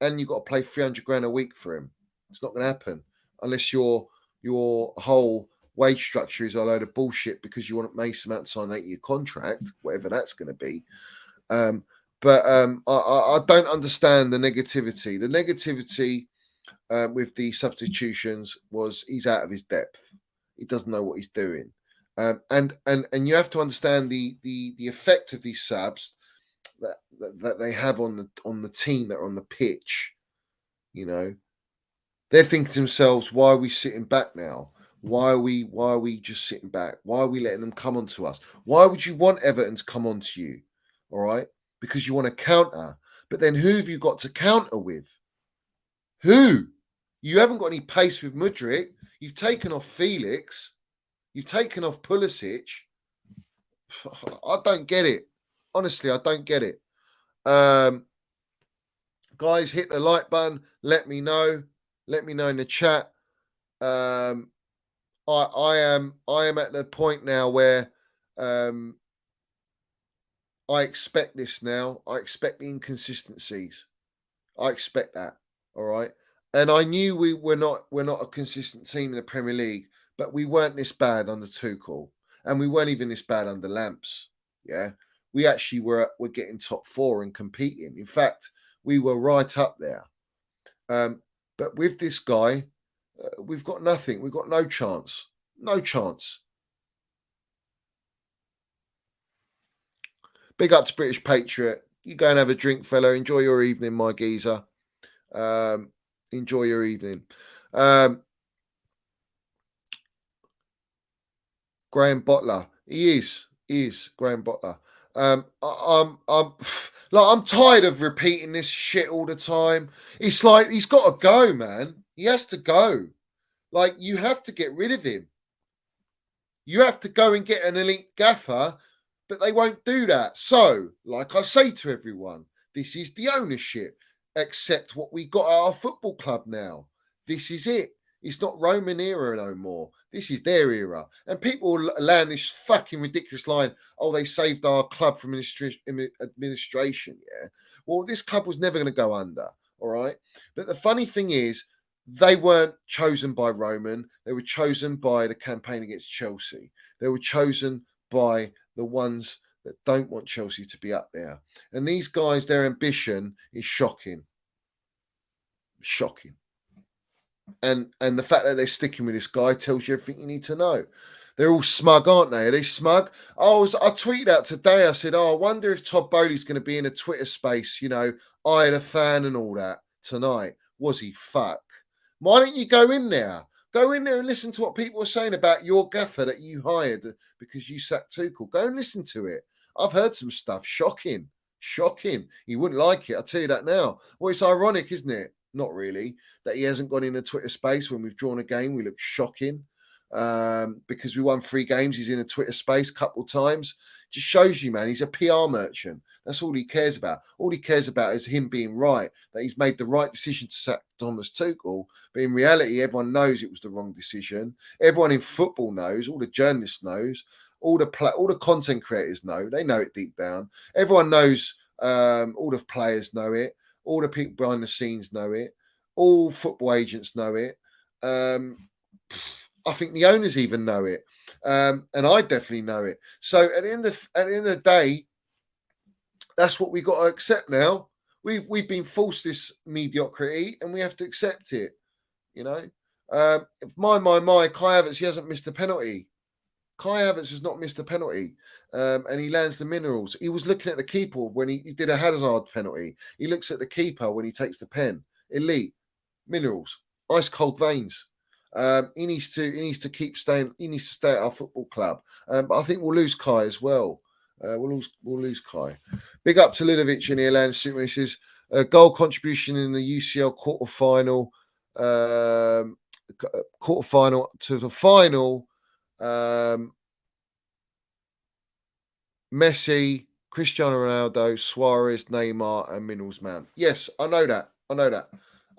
And you've got to pay 300 grand a week for him. It's not going to happen unless your whole wage structure is a load of bullshit because you want Mason Mount to sign an 8-year contract, whatever that's going to be. But I don't understand the negativity. The negativity with the substitutions was he's out of his depth. He doesn't know what he's doing. And you have to understand the effect of these subs that they have on the team that are on the pitch. You know, they're thinking to themselves, why are we sitting back now? Why are we just sitting back? Why are we letting them come onto us? Why would you want Everton to come onto you? All right, because you want to counter. But then who have you got to counter with? Who? You haven't got any pace with Mudryk. You've taken off Felix. You've taken off Pulisic. I don't get it. Honestly, I don't get it. Guys, hit the like button. Let me know. Let me know in the chat. I am at the point now where I expect this now. I expect the inconsistencies. I expect that. All right. And I knew we're not a consistent team in the Premier League, but we weren't this bad under Tuchel, and we weren't even this bad under Lamps. Yeah, we actually were getting top 4 and competing. In fact, we were right up there. But with this guy, we've got nothing. We've got no chance. No chance. Big up to British Patriot. You go and have a drink, fella. Enjoy your evening, my geezer. Enjoy your evening. Graham Bottler. He is Graham Bottler. I'm tired of repeating this shit all the time. It's like he's got to go, man. He has to go. Like, you have to get rid of him. You have to go and get an elite gaffer, but they won't do that. So, like I say to everyone, this is the ownership. Accept what we got at our football club now. This is it. It's not Roman era no more. This is their era. And people will land this fucking ridiculous line, oh, they saved our club from administration, yeah? Well, this club was never going to go under, all right? But the funny thing is, they weren't chosen by Roman. They were chosen by the campaign against Chelsea. They were chosen by the ones that don't want Chelsea to be up there. And these guys, their ambition is shocking. Shocking. And the fact that they're sticking with this guy tells you everything you need to know. They're all smug, aren't they? Are they smug? I tweeted out today, I said, I wonder if Todd Bowley's going to be in a Twitter space, you know, I had a fan and all that tonight. Was he? Fuck. Why don't you go in there? Go in there and listen to what people are saying about your gaffer that you hired because you sacked Tuchel. Go and listen to it. I've heard some stuff. Shocking. Shocking. He wouldn't like it. I'll tell you that now. Well, it's ironic, isn't it? Not really. That he hasn't gone in the Twitter space when we've drawn a game. We look shocking. Because we won 3 games. He's in a Twitter space a couple of times. Just shows you, man, he's a PR merchant. That's all he cares about. All he cares about is him being right, that he's made the right decision to sack Thomas Tuchel. But in reality, everyone knows it was the wrong decision. Everyone in football knows. All the journalists knows. All the content creators know. They know it deep down. Everyone knows. All the players know it. All the people behind the scenes know it. All football agents know it. I think the owners even know it. And I definitely know it. So at the end of the day, that's what we got to accept now. We've been forced this mediocrity, and we have to accept it. You know, my, Kai Havertz, he hasn't missed a penalty. Kai Havertz has not missed a penalty, and he lands the minerals. He was looking at the keeper when he did a Hazard penalty. He looks at the keeper when he takes the pen. Elite minerals, ice cold veins. He needs to keep staying. He needs to stay at our football club. But I think we'll lose Kai as well. We'll lose Kai. Big up to Ludovic in the Alan Super. He says goal contribution in the UCL quarterfinal to the final. Messi, Cristiano Ronaldo, Suarez, Neymar, and Minerals Mount. Yes, I know that.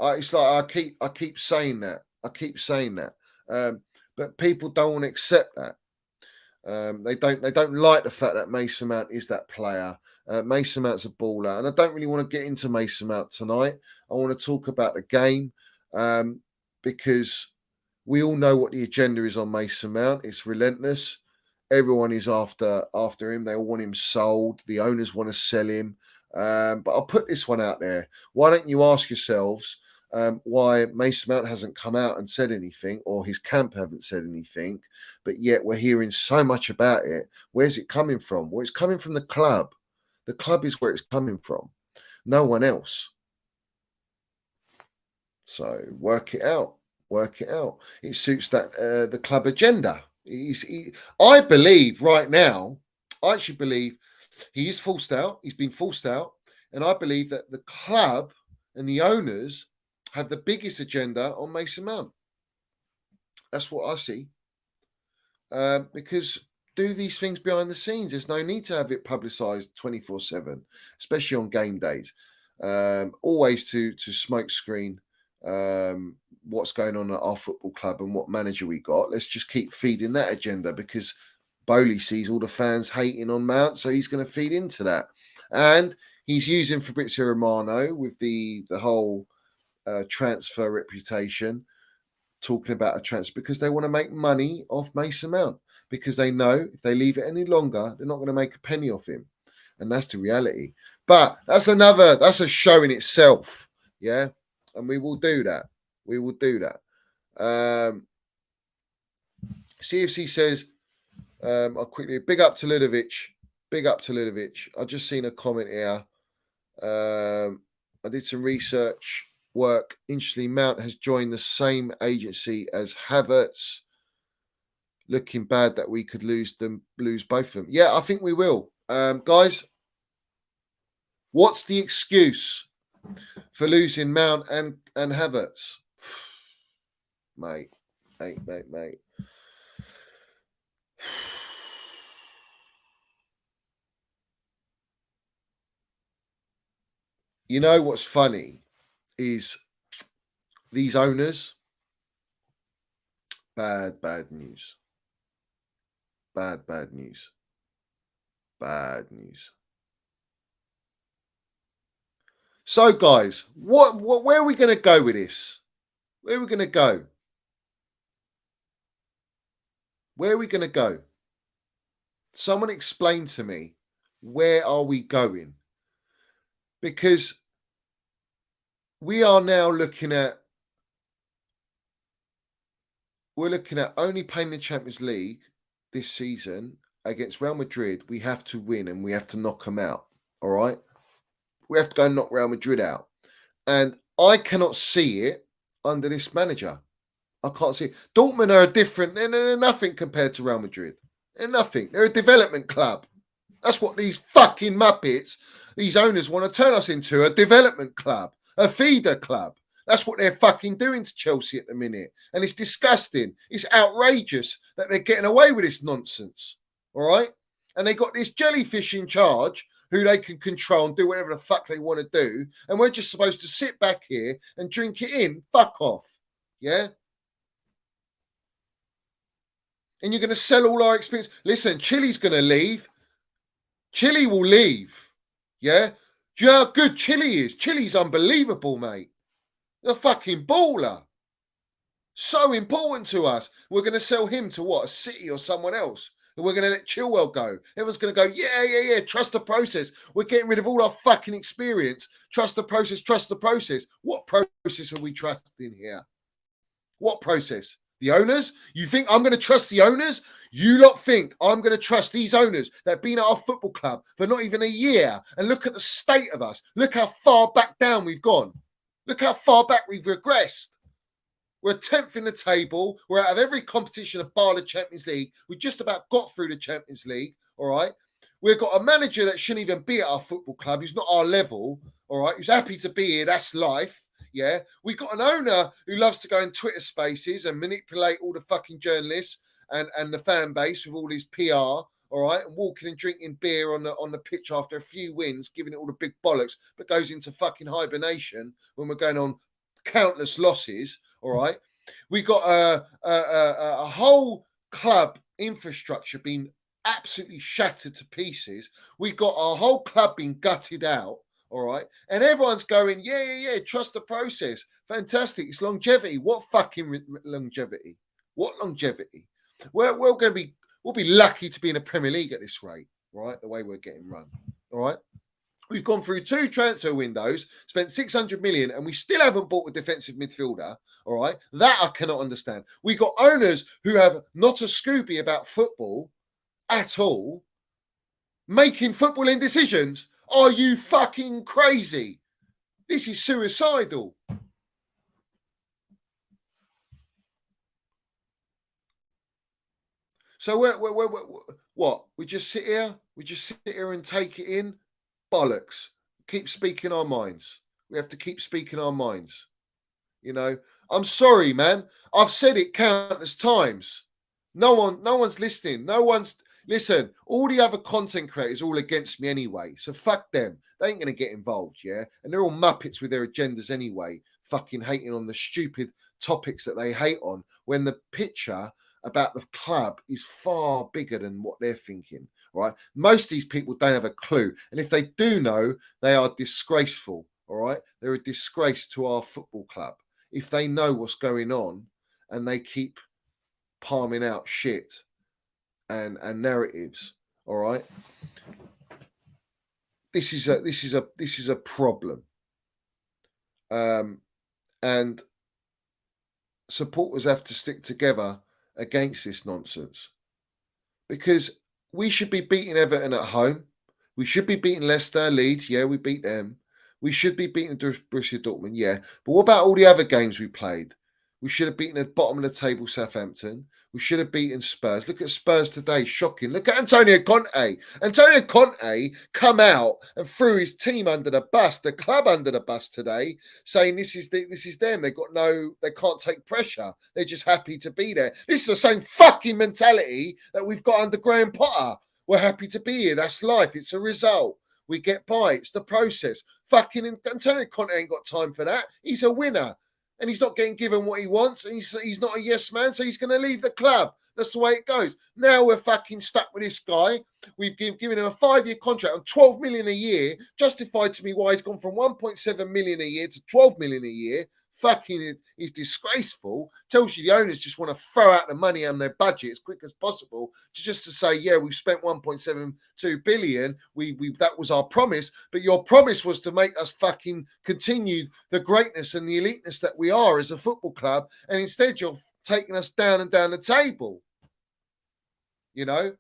It's like I keep saying that. But people don't want to accept that. They don't like the fact that Mason Mount is that player. Mason Mount's a baller, and I don't really want to get into Mason Mount tonight. I want to talk about the game because we all know what the agenda is on Mason Mount. It's relentless. Everyone is after him. They all want him sold. The owners want to sell him. But I'll put this one out there. Why don't you ask yourselves why Mason Mount hasn't come out and said anything, or his camp haven't said anything, but yet we're hearing so much about it. Where's it coming from? Well, it's coming from the club. The club is where it's coming from. No one else. So work it out. Work it out. It suits that the club agenda. I believe right now, I actually believe he is forced out. He's been forced out. And I believe that the club and the owners have the biggest agenda on Mason Mount. That's what I see. Because do these things behind the scenes. There's no need to have it publicised 24/7, especially on game days. Always to smoke screen what's going on at our football club and what manager we got. Let's just keep feeding that agenda, because Bowley sees all the fans hating on Mount, so he's going to feed into that. And he's using Fabrizio Romano with the whole transfer reputation, talking about a transfer, because they want to make money off Mason Mount, because they know if they leave it any longer, they're not going to make a penny off him. And that's the reality. But that's a show in itself. Yeah. And we will do that. We will do that. CFC says, I'll quickly, big up to Ludovic. Big up to Ludovic. I've just seen a comment here. I did some research work. Interestingly, Mount has joined the same agency as Havertz. Looking bad that we could lose both of them. Yeah, I think we will. Guys, what's the excuse for losing Mount and Havertz? Mate. You know what's funny is these owners, bad news. Bad news. Bad news. So, guys, where are we going to go with this? Where are we going to go? Where are we going to go? Someone explain to me, where are we going? Because we are now looking at only playing the Champions League this season against Real Madrid. We have to win and we have to knock them out. All right. We have to go and knock Real Madrid out. And I cannot see it under this manager. I can't see it. Dortmund are different. They're nothing compared to Real Madrid. They're nothing. They're a development club. That's what these fucking muppets, these owners want to turn us into, a development club, a feeder club. That's what they're fucking doing to Chelsea at the minute. And it's disgusting. It's outrageous that they're getting away with this nonsense. All right? And they got this jellyfish in charge who they can control and do whatever the fuck they want to do. And we're just supposed to sit back here and drink it in. Fuck off. Yeah? And you're going to sell all our experience. Listen, Chile's going to leave. Chile will leave. Yeah? Do you know how good Chile is? Chile's unbelievable, mate. They're a fucking baller. So important to us. We're going to sell him to what? A City or someone else. And we're going to let Chilwell go. Everyone's going to go, yeah. Trust the process. We're getting rid of all our fucking experience. Trust the process. Trust the process. What process are we trusting here? What process? The owners? You think I'm going to trust the owners? You lot think I'm going to trust these owners that have been at our football club for not even a year? And look at the state of us. Look how far back down we've gone. Look how far back we've regressed. We're 10th in the table. We're out of every competition bar the Champions League. We just about got through the Champions League, all right? We've got a manager that shouldn't even be at our football club. He's not our level, all right? He's happy to be here. That's life, yeah? We've got an owner who loves to go in Twitter spaces and manipulate all the fucking journalists and the fan base with all his PR, all right? And walking and drinking beer on the pitch after a few wins, giving it all the big bollocks, but goes into fucking hibernation when we're going on countless losses, all right? We got a whole club infrastructure being absolutely shattered to pieces. We got our whole club being gutted out, all right? And everyone's going, yeah, trust the process. Fantastic. It's longevity. What fucking longevity? What longevity? We'll be lucky to be in the Premier League at this rate, right? The way we're getting run, all right? We've gone through 2 transfer windows, spent 600 million, and we still haven't bought a defensive midfielder. All right. That I cannot understand. We got owners who have not a Scooby about football at all, making footballing decisions. Are you fucking crazy? This is suicidal. So what? We just sit here? We just sit here and take it in? Bollocks. Keep speaking our minds. We have to keep speaking our minds. You know, I'm sorry, man. I've said it countless times. No one's listening. Listen, all the other content creators are all against me anyway. So fuck them. They ain't gonna get involved, yeah? And they're all muppets with their agendas anyway, fucking hating on the stupid topics that they hate on when the picture about the club is far bigger than what they're thinking, right? Most of these people don't have a clue. And if they do know, they are disgraceful, all right? They're a disgrace to our football club. If they know what's going on and they keep palming out shit and narratives, all right? This is a problem. And supporters have to stick together against this nonsense, because we should be beating Everton at home. We should be beating Leicester, Leeds. Yeah, we beat them. We should be beating Borussia Dortmund. Yeah, but what about all the other games we played? We should have beaten the bottom of the table Southampton. We should have beaten Spurs. Look at Spurs today, shocking. Look at Antonio Conte. Antonio Conte come out and threw his team under the bus, the club under the bus today, saying this is them. They can't take pressure. They're just happy to be there. This is the same fucking mentality that we've got under Graham Potter. We're happy to be here. That's life. It's a result. We get by. It's the process. Fucking Antonio Conte ain't got time for that. He's a winner. And he's not getting given what he wants. And he's not a yes man, so he's going to leave the club. That's the way it goes. Now we're fucking stuck with this guy. We've given him a 5-year contract on 12 million a year. Justified to me why he's gone from 1.7 million a year to 12 million a year. Fucking is disgraceful. Tells you the owners just want to throw out the money on their budget as quick as possible to say, yeah, we've spent 1.72 billion. We that was our promise, but your promise was to make us fucking continue the greatness and the eliteness that we are as a football club, and instead you're taking us down and down the table. You know.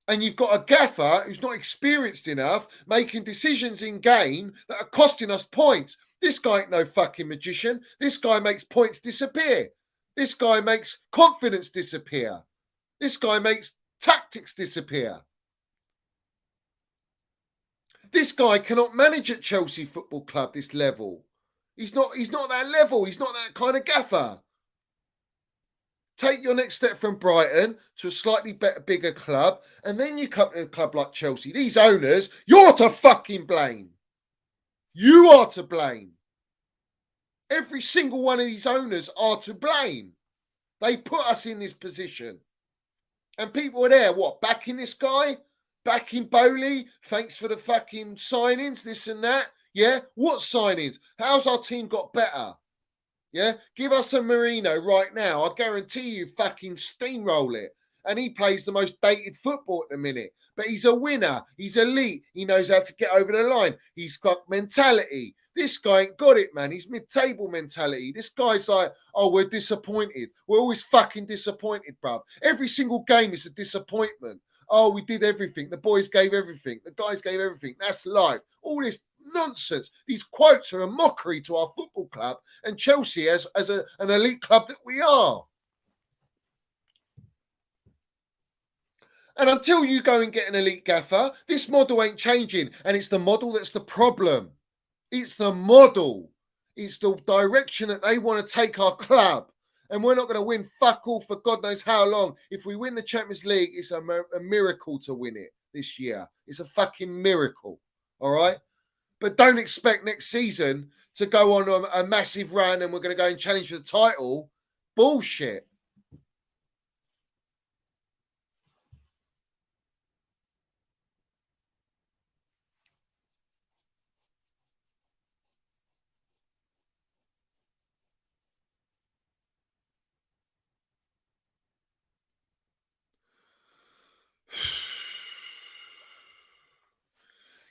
And you've got a gaffer who's not experienced enough making decisions in game that are costing us points. This guy ain't no fucking magician. This guy makes points disappear. This guy makes confidence disappear. This guy makes tactics disappear. This guy cannot manage at Chelsea Football Club this level. He's not that level. He's not that kind of gaffer. Take your next step from Brighton to a slightly better, bigger club, and then you come to a club like Chelsea. These owners, you're to fucking blame. You are to blame. Every single one of these owners are to blame. They put us in this position. And people are there, backing this guy? Backing Bowley? Thanks for the fucking signings, this and that. Yeah? What signings? How's our team got better? Yeah? Give us a Marino right now. I guarantee you fucking steamroll it. And he plays the most dated football at the minute. But he's a winner. He's elite. He knows how to get over the line. He's got mentality. This guy ain't got it, man. He's mid-table mentality. This guy's like, oh, we're disappointed. We're always fucking disappointed, bruv. Every single game is a disappointment. Oh, we did everything. The boys gave everything. The guys gave everything. That's life. All this nonsense. These quotes are a mockery to our football club and Chelsea as an elite club that we are. And until you go and get an elite gaffer, this model ain't changing. And it's the model that's the problem. It's the model. It's the direction that they want to take our club. And we're not going to win fuck all for God knows how long. If we win the Champions League, it's a miracle to win it this year. It's a fucking miracle. All right? But don't expect next season to go on a massive run and we're going to go and challenge for the title. Bullshit.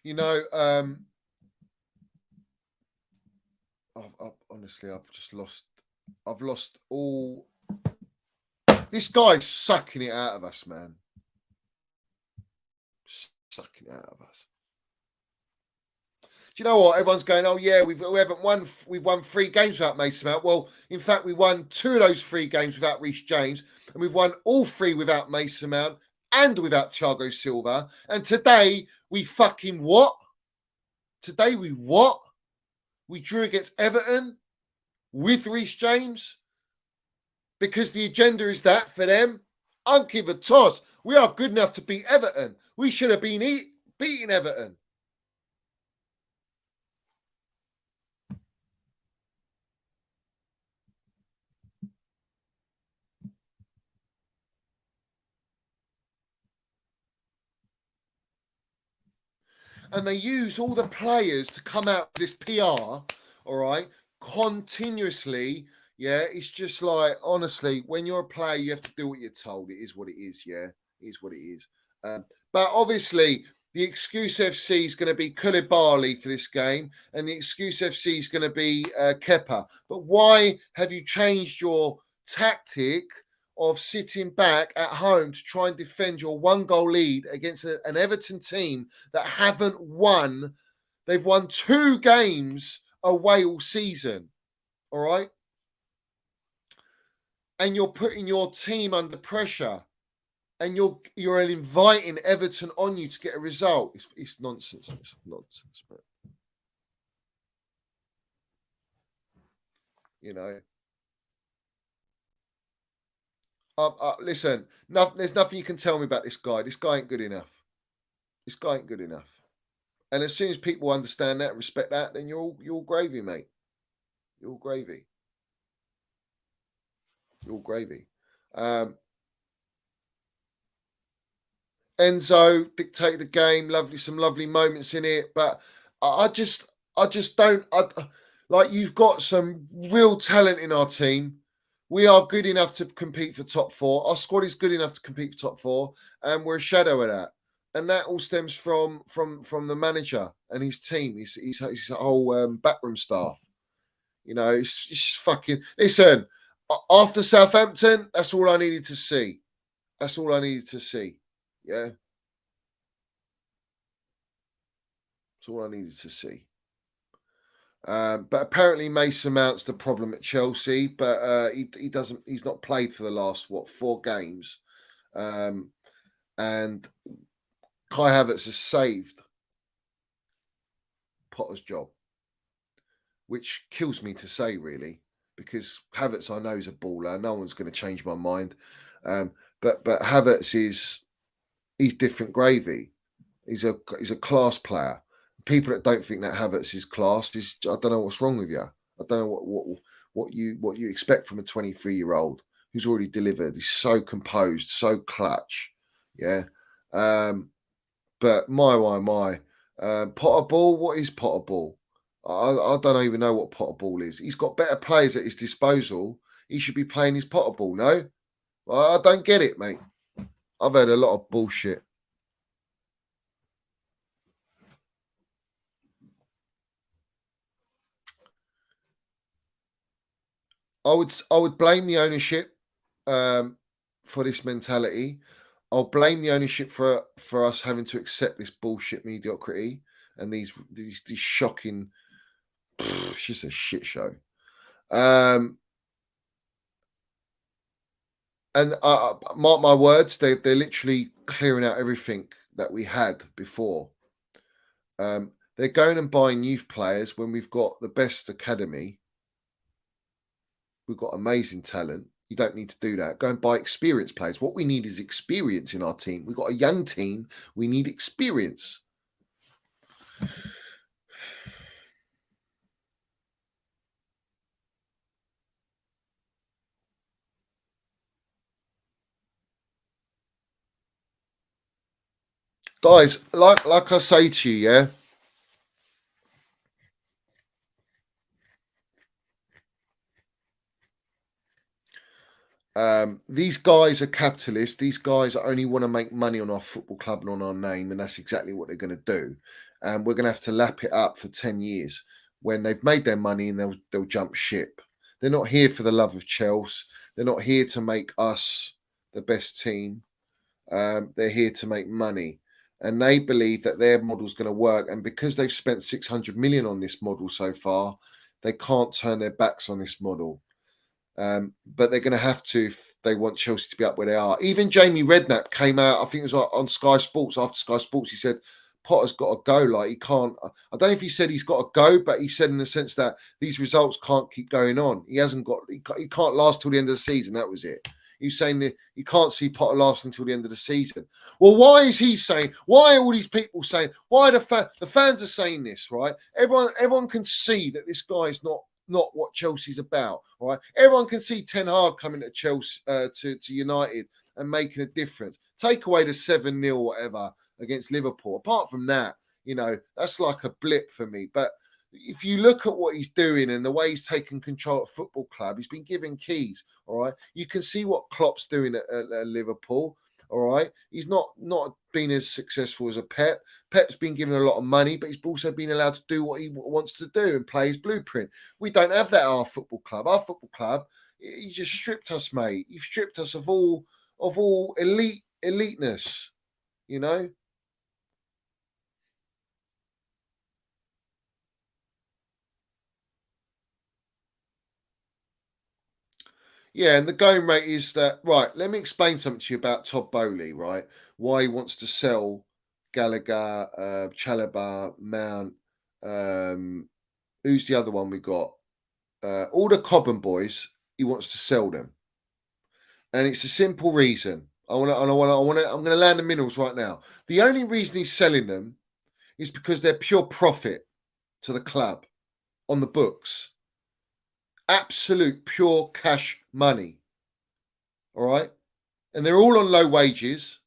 You know, honestly, I've just lost. I've lost all. This guy's sucking it out of us, man. Sucking it out of us. Do you know what? Everyone's going, oh yeah, we haven't won. We've won 3 games without Mason Mount. Well, in fact, we won 2 of those 3 games without Reece James, and we've won all 3 without Mason Mount and without Thiago Silva. And today we fucking what? Today we what? We drew against Everton with Reece James because the agenda is that for them. I don't give a toss. We are good enough to beat Everton. We should have been beating Everton. And they use all the players to come out with this PR, all right, continuously. Yeah, it's just like, honestly, when you're a player, you have to do what you're told. It is what it is, yeah. It is what it is. But obviously, the excuse FC is going to be Koulibaly for this game, and the excuse FC is going to be Kepa. But why have you changed your tactic of sitting back at home to try and defend your 1-goal lead against an Everton team that haven't won? They've won 2 games away all season, all right? And you're putting your team under pressure, and you're inviting Everton on you to get a result. It's nonsense. It's nonsense, but you know. Listen, there's nothing you can tell me about this guy. This guy ain't good enough. This guy ain't good enough. And as soon as people understand that, respect that, then you're all gravy, mate. You're all gravy. You're all gravy. Enzo dictated the game. Some lovely moments in it, but I just don't. Like, you've got some real talent in our team. We are good enough to compete for top 4. Our squad is good enough to compete for top 4, and we're a shadow of that. And that all stems from the manager and his team, his whole backroom staff. You know, it's just fucking. Listen, after Southampton, that's all I needed to see. That's all I needed to see. Yeah, that's all I needed to see. But apparently Mason Mount's the problem at Chelsea, but he doesn't. He's not played for the last 4 games, and Kai Havertz has saved Potter's job, which kills me to say, really, because Havertz I know is a baller. No one's going to change my mind, but Havertz he's different gravy. He's a class player. People that don't think that Havertz is class I don't know what's wrong with you. I don't know what you expect from a 23-year-old who's already delivered. He's so composed, so clutch. Yeah. But my Potter ball. What is Potter ball? I don't even know what Potter ball is. He's got better players at his disposal. He should be playing his Potter ball. No, I don't get it, mate. I've heard a lot of bullshit. I would blame the ownership for this mentality. I'll blame the ownership for us having to accept this bullshit mediocrity and these shocking. It's just a shit show. And mark my words, they're literally clearing out everything that we had before. They're going and buying youth players when we've got the best academy. We've got amazing talent. You don't need to do that. Go and buy experienced players. What we need is experience in our team. We've got a young team. We need experience. Guys, like I say to you, yeah. These guys are capitalists. These guys only want to make money on our football club and on our name, and that's exactly what they're going to do. and we're going to have to lap it up for 10 years when they've made their money and they'll jump ship. They're not here for the love of Chelsea. They're not here to make us the best team. They're here to make money. And they believe that their model's going to work. And because they've spent 600 million on this model so far, they can't turn their backs on this model. But they're going to have to if they want Chelsea to be up where they are. Even Jamie Redknapp came out, I think it was on Sky Sports, after Sky Sports, he said, Potter's got to go. Like, he can't, I don't know if he said he's got to go, but he said in the sense that these results can't keep going on. He can't last till the end of the season. That was it. He's saying that you can't see Potter lasting until the end of the season. Well, why is he saying? Why are all these people saying? Why the fans are saying this, right? Everyone can see that this guy is not what Chelsea's about, right? Everyone can see Ten Hag coming to Chelsea to United and making a difference. Take away the 7-0 whatever against Liverpool. Apart from that, that's like a blip for me. But if you look at what he's doing and the way he's taken control at football club, he's been given keys, all right? You can see what Klopp's doing at Liverpool, all right? He's not been as successful as a Pep. Pep's been given a lot of money, but he's also been allowed to do what he wants to do and play his blueprint. We don't have that at our football club. Our football club, he just stripped us, mate. You've stripped us of all eliteness, Yeah, and the going rate is that, right, let me explain something to you about Todd Bowley, right? Why he wants to sell Gallagher, Chalobah, Mount, who's the other one we got? All the Cobham boys, he wants to sell them. And it's a simple reason. I'm going to land the minerals right now. The only reason he's selling them is because they're pure profit to the club on the books. Absolute pure cash money. All right. And they're all on low wages.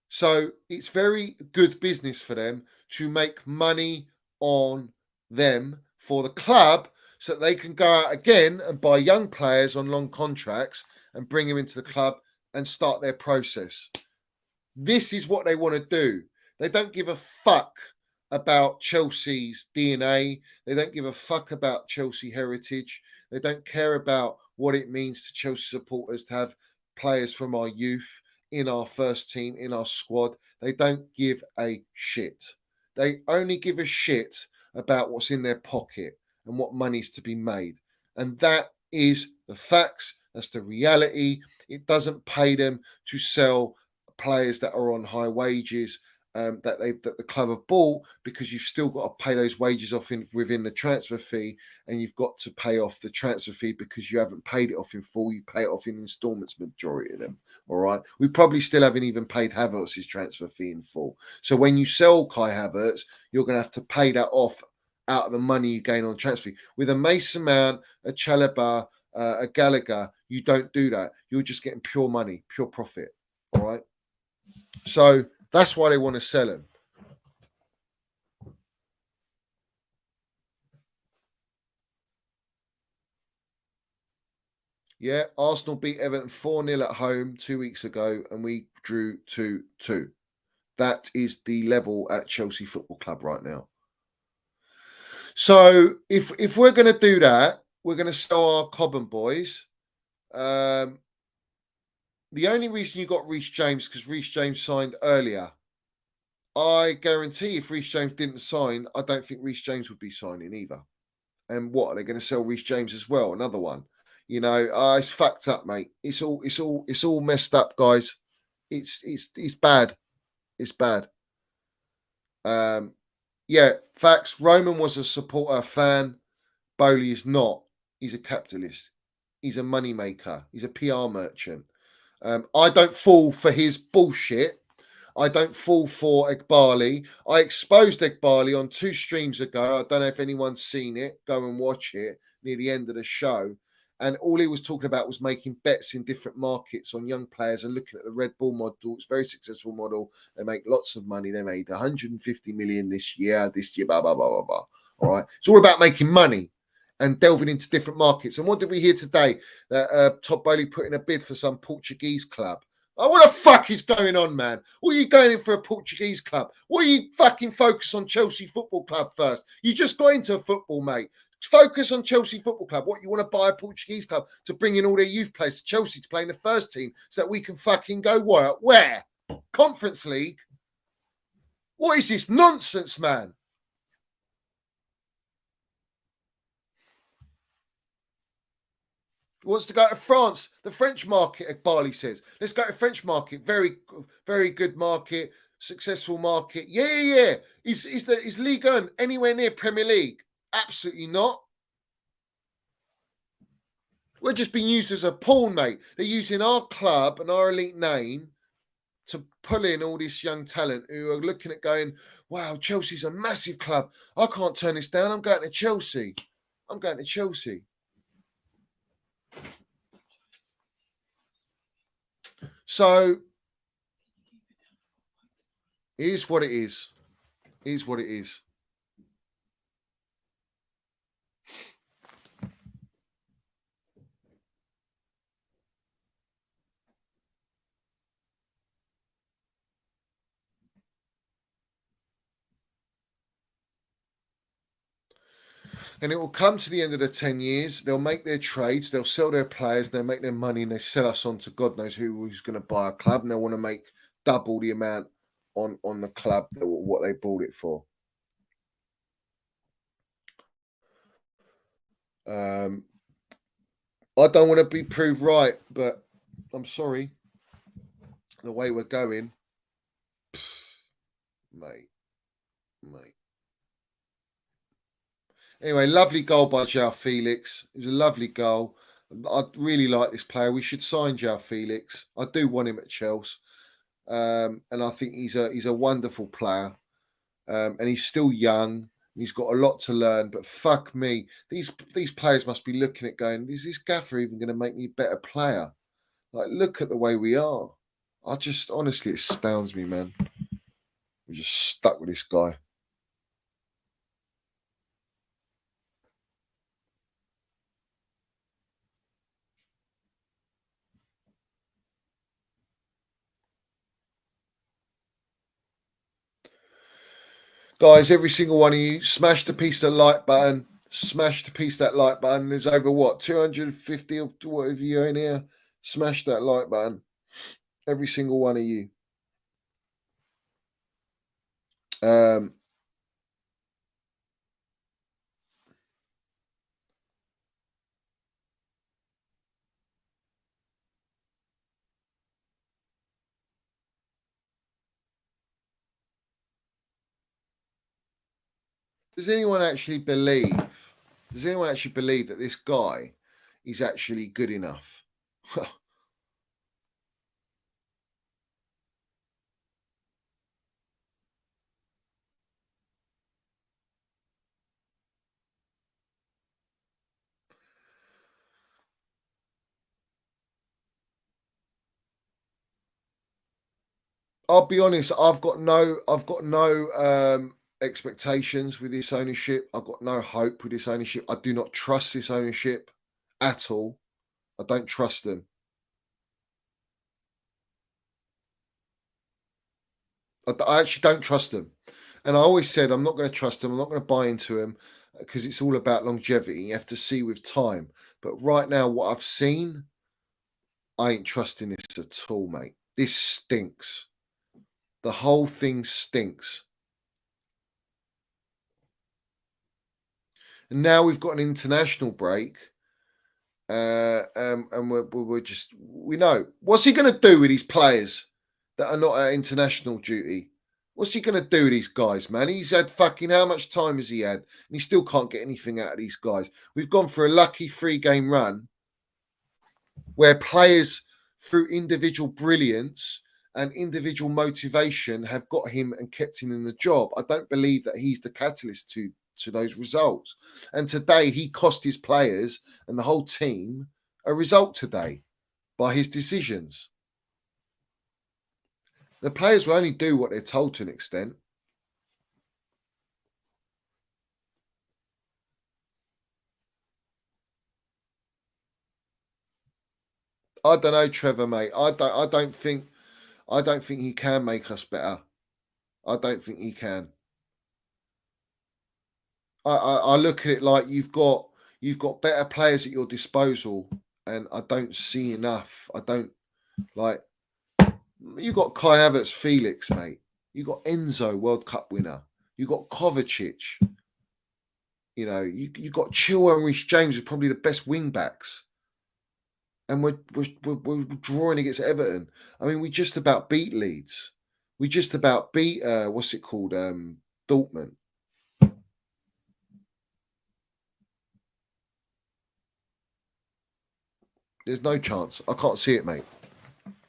So it's very good business for them to make money on them for the club so that they can go out again and buy young players on long contracts and bring them into the club and start their process. This is what they want to do. They don't give a fuck about Chelsea's DNA. They don't give a fuck about Chelsea heritage. They don't care about what it means to Chelsea supporters to have players from our youth in our first team, in our squad. They don't give a shit. They only give a shit about what's in their pocket and what money's to be made. And that is the facts. That's the reality. It doesn't pay them to sell players that are on high wages that the club have bought, because you've still got to pay those wages off within the transfer fee, and you've got to pay off the transfer fee because you haven't paid it off in full. You pay it off in installments, majority of them. All right, we probably still haven't even paid Havertz's transfer fee in full. So when you sell Kai Havertz, you're going to have to pay that off out of the money you gain on transfer fee. With a Mason Mount, a Chalobah, a Gallagher, you don't do that. You're just getting pure money, pure profit. All right. So that's why they want to sell him. Yeah, Arsenal beat Everton 4-0 at home 2 weeks ago, and we drew 2-2. That is the level at Chelsea Football Club right now. So if we're going to do that, we're going to sell our Cobham boys. The only reason you got Reece James because Reece James signed earlier. I guarantee if Reece James didn't sign, I don't think Reece James would be signing either. And what are they going to sell Reece James as well? Another one. It's fucked up, mate. It's all messed up, guys. It's bad. It's bad. Yeah, facts. Roman was a supporter, fan. Bowley is not. He's a capitalist. He's a money maker. He's a PR merchant. I don't fall for his bullshit. I don't fall for Egbali. I exposed Egbali on 2 streams ago. I don't know if anyone's seen it. Go and watch it near the end of the show. And all he was talking about was making bets in different markets on young players and looking at the Red Bull model. It's a very successful model. They make lots of money. They made 150 million this year, blah, blah, blah, blah, blah. All right. It's all about making money and delving into different markets. And what did we hear today? That Todd Bowley put in a bid for some Portuguese club Oh, what the fuck is going on, man? What are you going in for a Portuguese club? What are you fucking focus on Chelsea Football Club first? You just got into football, mate. Focus on Chelsea Football Club. What, you want to buy a Portuguese club to bring in all their youth players to Chelsea to play in the first team so that we can fucking go what? Where? Conference League? What is this nonsense, man? Wants to go to France, the French market, Barley says. Let's go to French market. Very, very good market, successful market. Yeah. Is Ligue 1 anywhere near Premier League? Absolutely not. We're just being used as a pawn, mate. They're using our club and our elite name to pull in all this young talent who are looking at going, wow, Chelsea's a massive club. I can't turn this down. I'm going to Chelsea. So, it is what it is. And it will come to the end of the 10 years. They'll make their trades. They'll sell their players. They'll make their money and they sell us on to God knows who's going to buy a club. And they'll want to make double the amount on the club what they bought it for. I don't want to be proved right, but I'm sorry. The way we're going, mate. Anyway, lovely goal by João Felix. It was a lovely goal. I really like this player. We should sign João Felix. I do want him at Chelsea. And I think he's a wonderful player. And he's still young. He's got a lot to learn. But fuck me, these players must be looking at going, is this gaffer even going to make me a better player? Like, look at the way we are. Honestly, it astounds me, man. We're just stuck with this guy. Guys, every single one of you, smash the piece of that like button. Smash the piece of that like button. There's over 250 of whatever you're in here. Smash that like button. Every single one of you. Does anyone actually believe that this guy is actually good enough? I'll be honest, I've got no expectations with this ownership. I've got no hope with this ownership. I do not trust this ownership at all. I don't trust them. I actually don't trust them. And I always said I'm not going to trust them. I'm not going to buy into them because it's all about longevity. You have to see with time. But right now, what I've seen, I ain't trusting this at all, mate. This stinks. The whole thing stinks. And now we've got an international break. And we know. What's he going to do with these players that are not at international duty? What's he going to do with these guys, man? He's had fucking, how much time has he had? And he still can't get anything out of these guys. We've gone for a lucky 3-game run where players, through individual brilliance and individual motivation, have got him and kept him in the job. I don't believe that he's the catalyst to those results. And today he cost his players and the whole team a result today by his decisions. The players will only do what they're told to an extent. I don't know, Trevor, mate. I don't think he can make us better. I don't think he can. I look at it like you've got better players at your disposal, and I don't see enough. I don't like. You got Kai Havertz, Felix, mate. You got Enzo, World Cup winner. You got Kovacic. You know, you got Chilwell and Reece James are probably the best wing backs, and we're drawing against Everton. I mean, we just about beat Leeds. We just about beat what's it called, Dortmund. There's no chance. I can't see it, mate.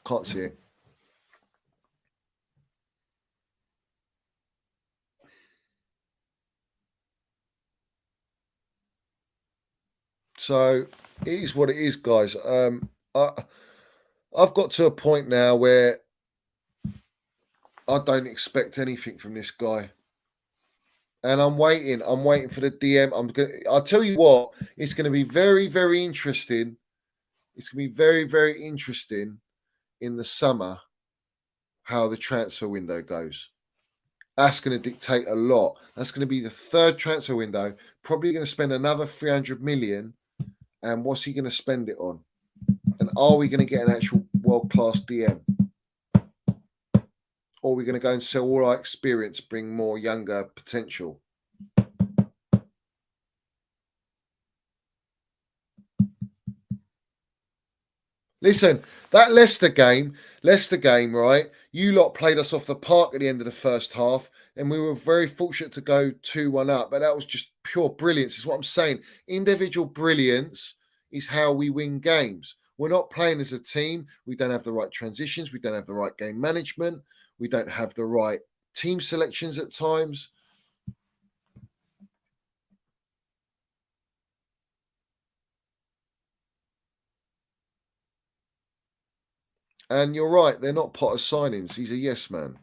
Can't see it. So it is what it is, guys. I've got to a point now where I don't expect anything from this guy, and I'm waiting. I'm waiting for the DM. I'll tell you what. It's going to be very, very interesting. It's going to be very, very interesting in the summer how the transfer window goes. That's going to dictate a lot. That's going to be the third transfer window. Probably going to spend another 300 million. And what's he going to spend it on? And are we going to get an actual world-class DM? Or are we going to go and sell all our experience, bring more younger potential? Listen, that Leicester game, right? You lot played us off the park at the end of the first half, and we were very fortunate to go 2-1 up. But that was just pure brilliance, is what I'm saying. Individual brilliance is how we win games. We're not playing as a team. We don't have the right transitions. We don't have the right game management. We don't have the right team selections at times. And you're right, they're not Potter signings. He's a yes man.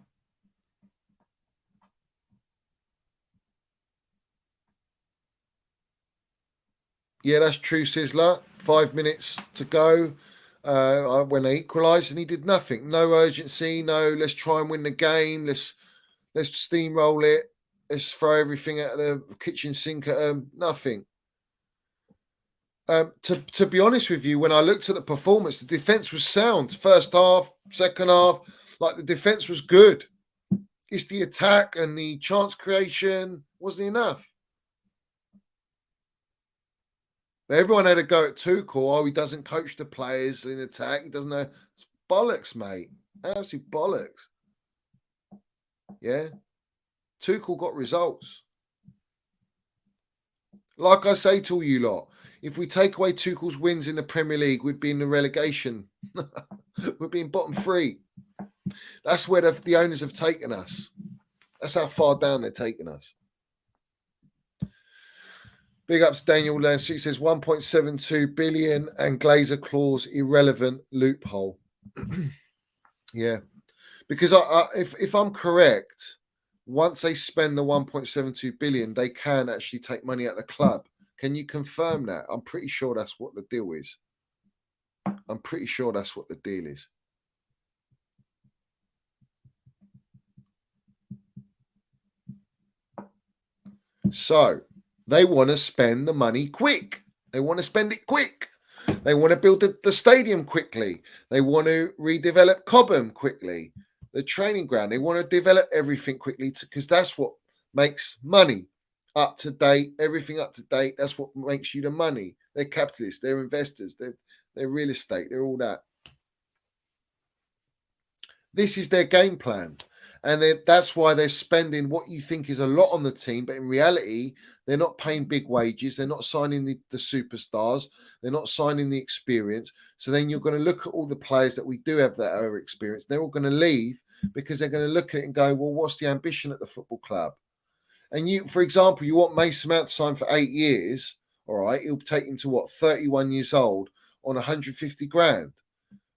Yeah, that's true, Sizzler. 5 minutes to go when they equalised, and he did nothing. No urgency. No, let's try and win the game. Let's steamroll it. Let's throw everything at the kitchen sink at them. Nothing. To be honest with you, when I looked at the performance, the defence was sound. First half, second half, like the defence was good. It's the attack and the chance creation wasn't enough. Everyone had a go at Tuchel. Oh, he doesn't coach the players in attack. He doesn't know. It's bollocks, mate. Absolute bollocks. Yeah. Tuchel got results. Like I say to all you lot, if we take away Tuchel's wins in the Premier League, we'd be in the relegation. We'd be in bottom 3. That's where the owners have taken us. That's how far down they're taking us. Big ups, Daniel Lansky says 1.72 billion and Glazer clause irrelevant loophole. Yeah, because if I'm correct, once they spend the 1.72 billion, they can actually take money out of the club. Can you confirm that? I'm pretty sure that's what the deal is. I'm pretty sure that's what the deal is. So they want to spend the money quick. They want to spend it quick. They want to build the stadium quickly. They want to redevelop Cobham quickly. The training ground. They want to develop everything quickly because that's what makes money. Up to date, everything up to date. That's what makes you the money. They're capitalists. They're investors. They're real estate. They're all that. This is their game plan. And that's why they're spending what you think is a lot on the team. But in reality, they're not paying big wages. They're not signing the superstars. They're not signing the experience. So then you're going to look at all the players that we do have that are experienced. They're all going to leave because they're going to look at it and go, well, what's the ambition at the football club? And you, for example, you want Mason Mount to sign for 8 years. All right. He'll take him to what, 31 years old on 150 grand.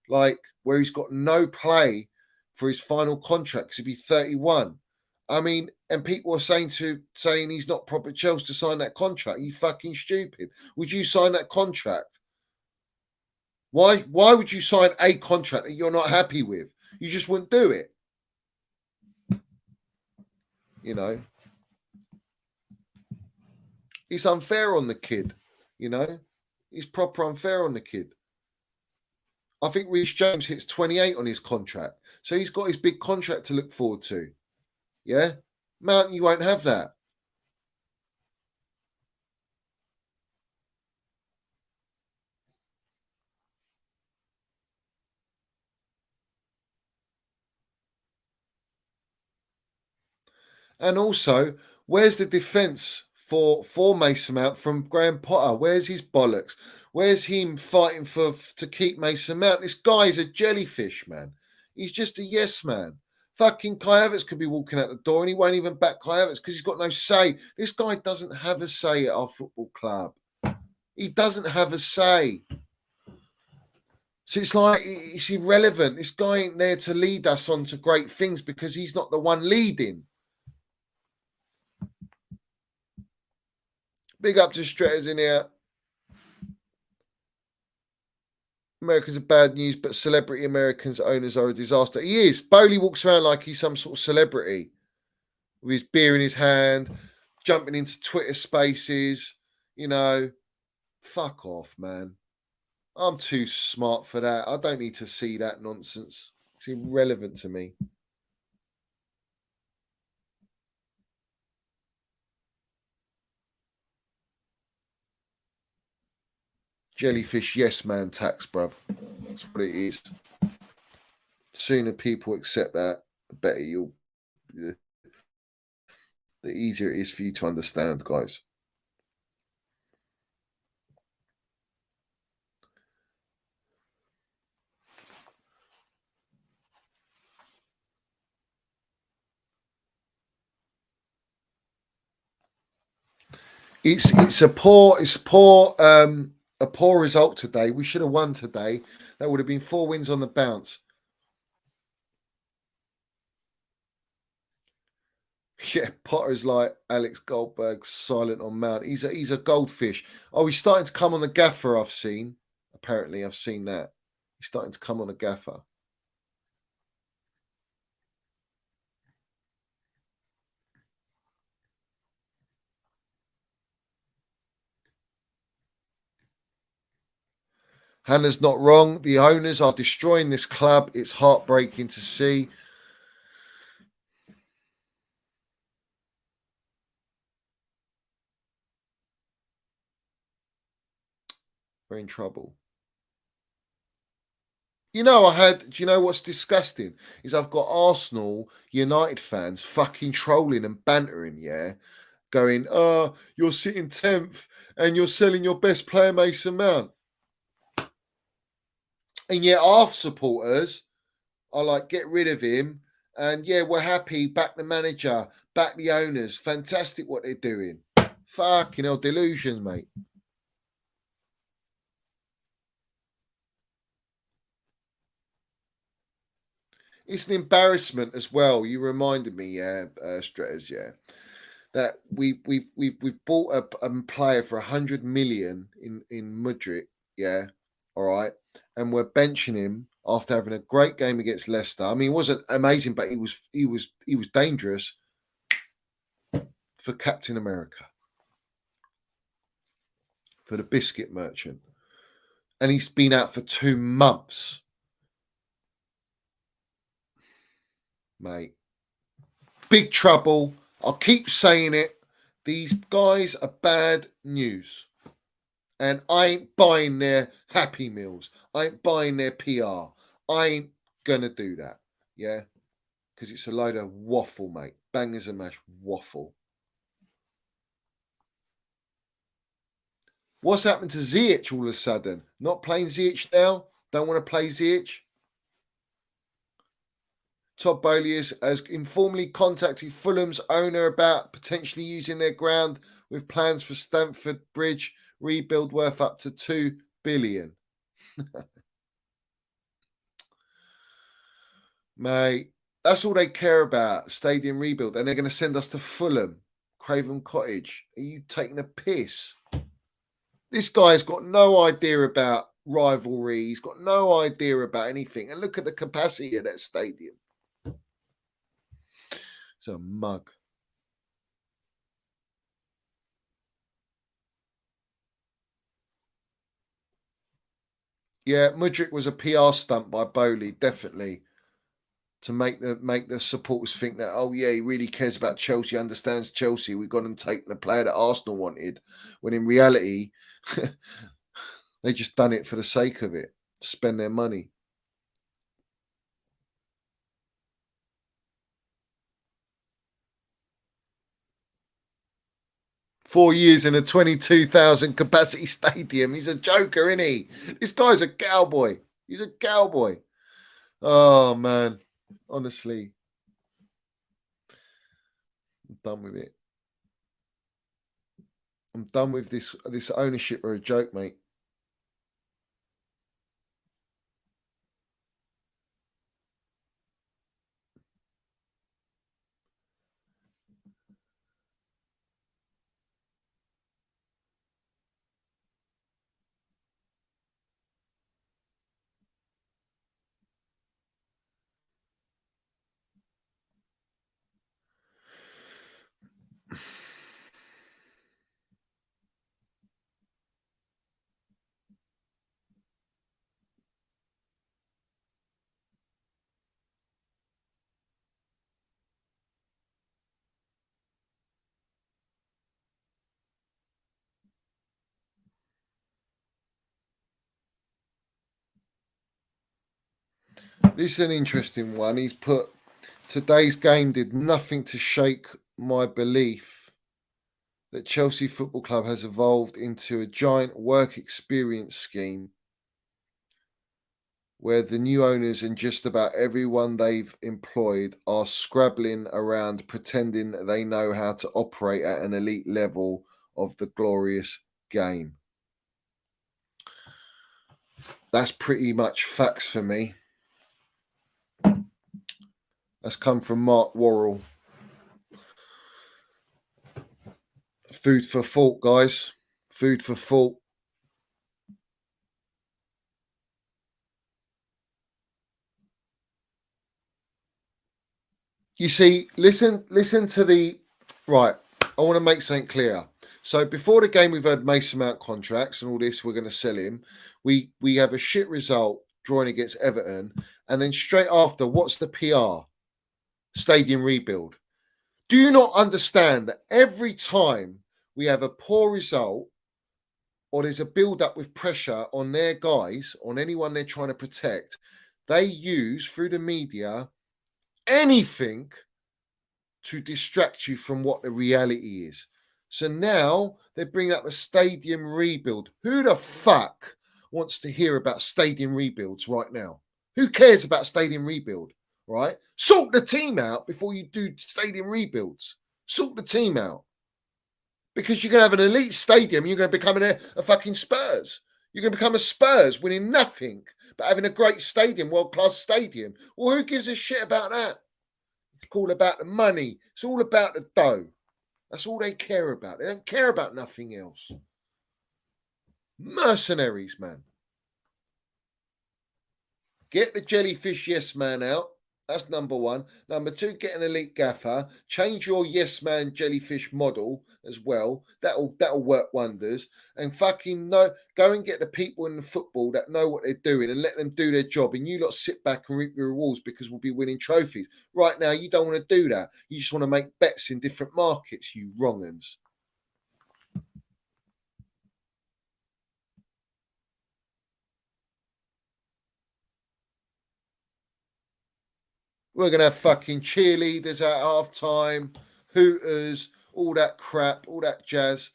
Like where he's got no play for his final contract to be 31. I mean, and people are saying he's not proper Chelsea to sign that contract. You fucking stupid. Would you sign that contract? Why would you sign a contract that you're not happy with? You just wouldn't do it. You know, it's unfair on the kid. You know, it's proper unfair on the kid. I think Reece James hits 28 on his contract. So he's got his big contract to look forward to. Yeah? Mount, you won't have that. And also, where's the defence for Mason Mount from Graham Potter? Where's his bollocks? Where's him fighting to keep Mason Mount? This guy's a jellyfish, man. He's just a yes man. Fucking Kai Havertz could be walking out the door and he won't even back Kai Havertz because he's got no say. This guy doesn't have a say at our football club. He doesn't have a say. So it's like, it's irrelevant. This guy ain't there to lead us on to great things because he's not the one leading. Big up to Stretters in here. Americans are bad news, but celebrity Americans owners are a disaster. He is. Bowley walks around like he's some sort of celebrity with his beer in his hand, jumping into Twitter spaces. You know, fuck off, man. I'm too smart for that. I don't need to see that nonsense. It's irrelevant to me. Jellyfish yes man tax, bruv. That's what it is. The sooner people accept that, the better the easier it is for you to understand, guys. It's a poor result today. We should have won today. That would have been 4 wins on the bounce. Yeah, Potter's like Alex Goldberg, silent on Mount. He's a goldfish. Oh, he's starting to come on the gaffer. I've seen. Apparently, I've seen that. He's starting to come on a gaffer. Hannah's not wrong. The owners are destroying this club. It's heartbreaking to see. We're in trouble. You know, do you know what's disgusting? Is I've got Arsenal United fans fucking trolling and bantering, yeah? Going, oh, you're sitting 10th and you're selling your best player, Mason Mount. And yet our supporters are like, get rid of him. And yeah, we're happy. Back the manager, back the owners. Fantastic what they're doing. Fucking hell, delusions, mate. It's an embarrassment as well. You reminded me, Stretters, that we've bought a player for 100 million in Madrid, all right, and we're benching him after having a great game against Leicester. I mean, it wasn't amazing, but he was dangerous for Captain America, for the biscuit merchant, and he's been out for 2 months, mate. Big trouble. I'll keep saying it. These guys are bad news. And I ain't buying their Happy Meals. I ain't buying their PR. I ain't going to do that. Yeah? Because it's a load of waffle, mate. Bangers and mash waffle. What's happened to Ziyech all of a sudden? Not playing Ziyech now? Don't want to play Ziyech? Todd Bowley has informally contacted Fulham's owner about potentially using their ground with plans for Stamford Bridge rebuild worth up to $2 billion. Mate, that's all they care about, stadium rebuild. And they're going to send us to Fulham, Craven Cottage. Are you taking a piss? This guy's got no idea about rivalry. He's got no idea about anything. And look at the capacity of that stadium. It's a mug. Yeah, Mudryk was a PR stunt by Bowley, definitely, to make the supporters think that, oh yeah, he really cares about Chelsea, understands Chelsea. We've got him taking the player that Arsenal wanted, when in reality, they just done it for the sake of it, to spend their money. "4 years in a 22,000 capacity stadium. He's a joker, isn't he? This guy's a cowboy. He's a cowboy. Oh, man. Honestly. I'm done with it. I'm done with this ownership or a joke, mate. This is an interesting one. He's put, today's game did nothing to shake my belief that Chelsea Football Club has evolved into a giant work experience scheme where the new owners and just about everyone they've employed are scrabbling around pretending that they know how to operate at an elite level of the glorious game. That's pretty much facts for me. That's come from Mark Worrell. Food for thought, guys. Food for thought. You see, listen to the right. I want to make something clear. So before the game, we've had Mason Mount contracts and all this. We're going to sell him. We have a shit result drawing against Everton, and then straight after, what's the PR? Stadium rebuild. Do you not understand that every time we have a poor result or there's a build up with pressure on their guys, on anyone they're trying to protect, they use through the media anything to distract you from what the reality is. So now they bring up a stadium rebuild. Who the fuck wants to hear about stadium rebuilds right now? Who cares about stadium rebuild, right? Sort the team out before you do stadium rebuilds. Sort the team out. Because you're going to have an elite stadium, you're going to become a fucking Spurs. You're going to become a Spurs winning nothing, but having a great stadium, world-class stadium. Well, who gives a shit about that? It's all about the money. It's all about the dough. That's all they care about. They don't care about nothing else. Mercenaries, man. Get the jellyfish yes man out. That's number one. Number two, get an elite gaffer. Change your yes man jellyfish model as well. That'll work wonders. And fucking go and get the people in the football that know what they're doing and let them do their job. And you lot sit back and reap your rewards because we'll be winning trophies. Right now, you don't want to do that. You just want to make bets in different markets, you wrong-uns. We're going to have fucking cheerleaders at half time, hooters, all that crap, all that jazz.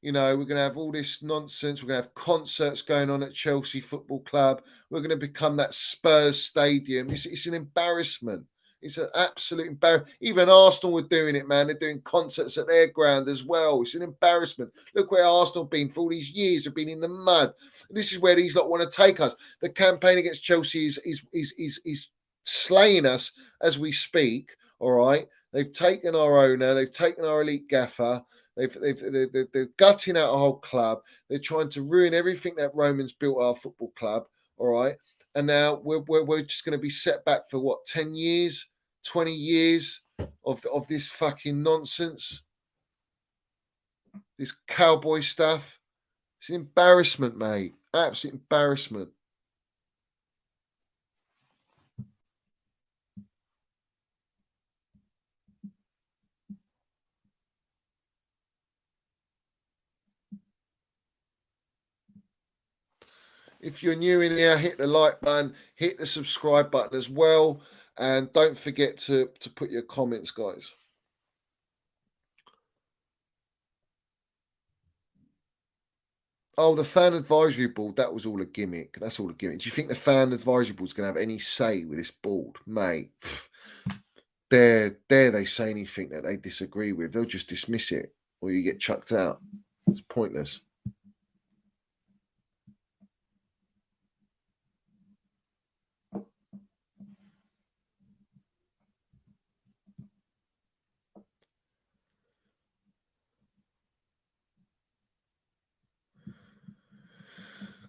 You know, we're going to have all this nonsense. We're going to have concerts going on at Chelsea Football Club. We're going to become that Spurs stadium. It's an embarrassment. It's an absolute embarrassment. Even Arsenal were doing it, man. They're doing concerts at their ground as well. It's an embarrassment. Look where Arsenal have been for all these years. Have been in the mud. This is where these lot want to take us. The campaign against Chelsea is slaying us as we speak. All right. They've taken our owner. They've taken our elite gaffer. They're gutting out a whole club. They're trying to ruin everything that Roman's built our football club. All right. And now we're just going to be set back for what, 10 years, 20 years of this fucking nonsense, this cowboy stuff. It's an embarrassment, mate. Absolute embarrassment. If you're new in here, hit the like button, hit the subscribe button as well. And don't forget to put your comments, guys. Oh, the fan advisory board, that was all a gimmick. That's all a gimmick. Do you think the fan advisory board's going to have any say with this board? Mate, dare they say anything that they disagree with, they'll just dismiss it or you get chucked out. It's pointless.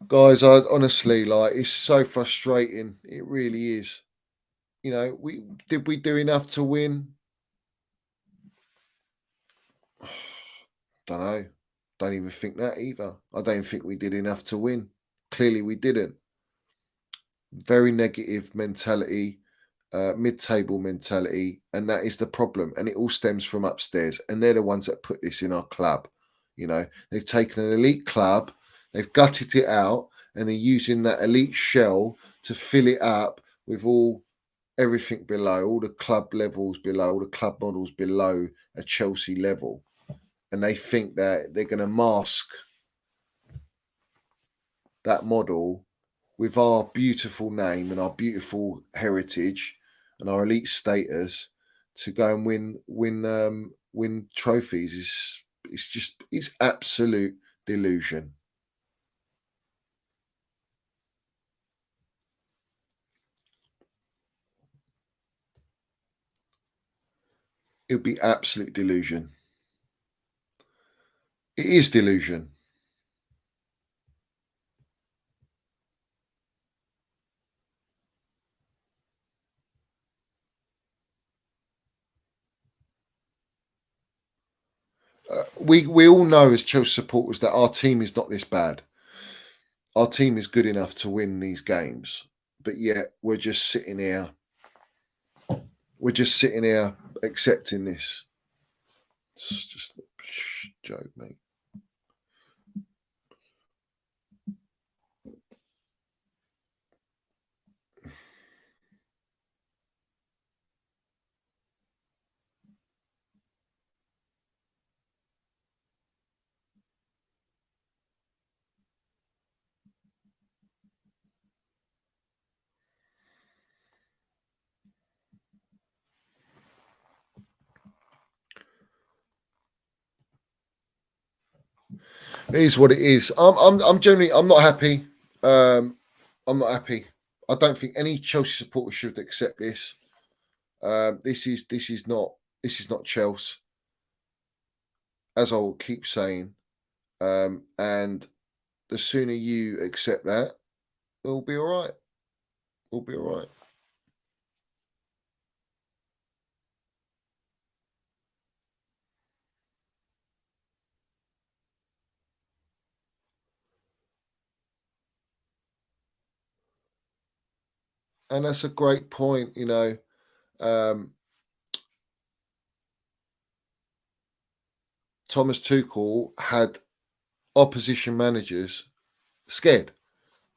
Guys, I honestly, like, it's so frustrating. It really is. You know, did we do enough to win? Don't know. Don't even think that either. I don't think we did enough to win. Clearly, we didn't. Very negative mentality, mid-table mentality, and that is the problem. And it all stems from upstairs. And they're the ones that put this in our club. You know, they've taken an elite club, they've gutted it out, and they're using that elite shell to fill it up with everything below, all the club levels below, all the club models below a Chelsea level. And they think that they're going to mask that model with our beautiful name and our beautiful heritage and our elite status to go and win trophies. It's absolute delusion. It would be absolute delusion. It is delusion. We all know as Chelsea supporters that our team is not this bad. Our team is good enough to win these games, but yet we're just sitting here. We're just sitting here accepting this. It's just a joke, mate. It is what it is. I'm generally not happy. I'm not happy. I don't think any Chelsea supporter should accept this. This is not Chelsea, as I will keep saying. And the sooner you accept that, we'll be all right. We'll be all right. And that's a great point, you know. Thomas Tuchel had opposition managers scared.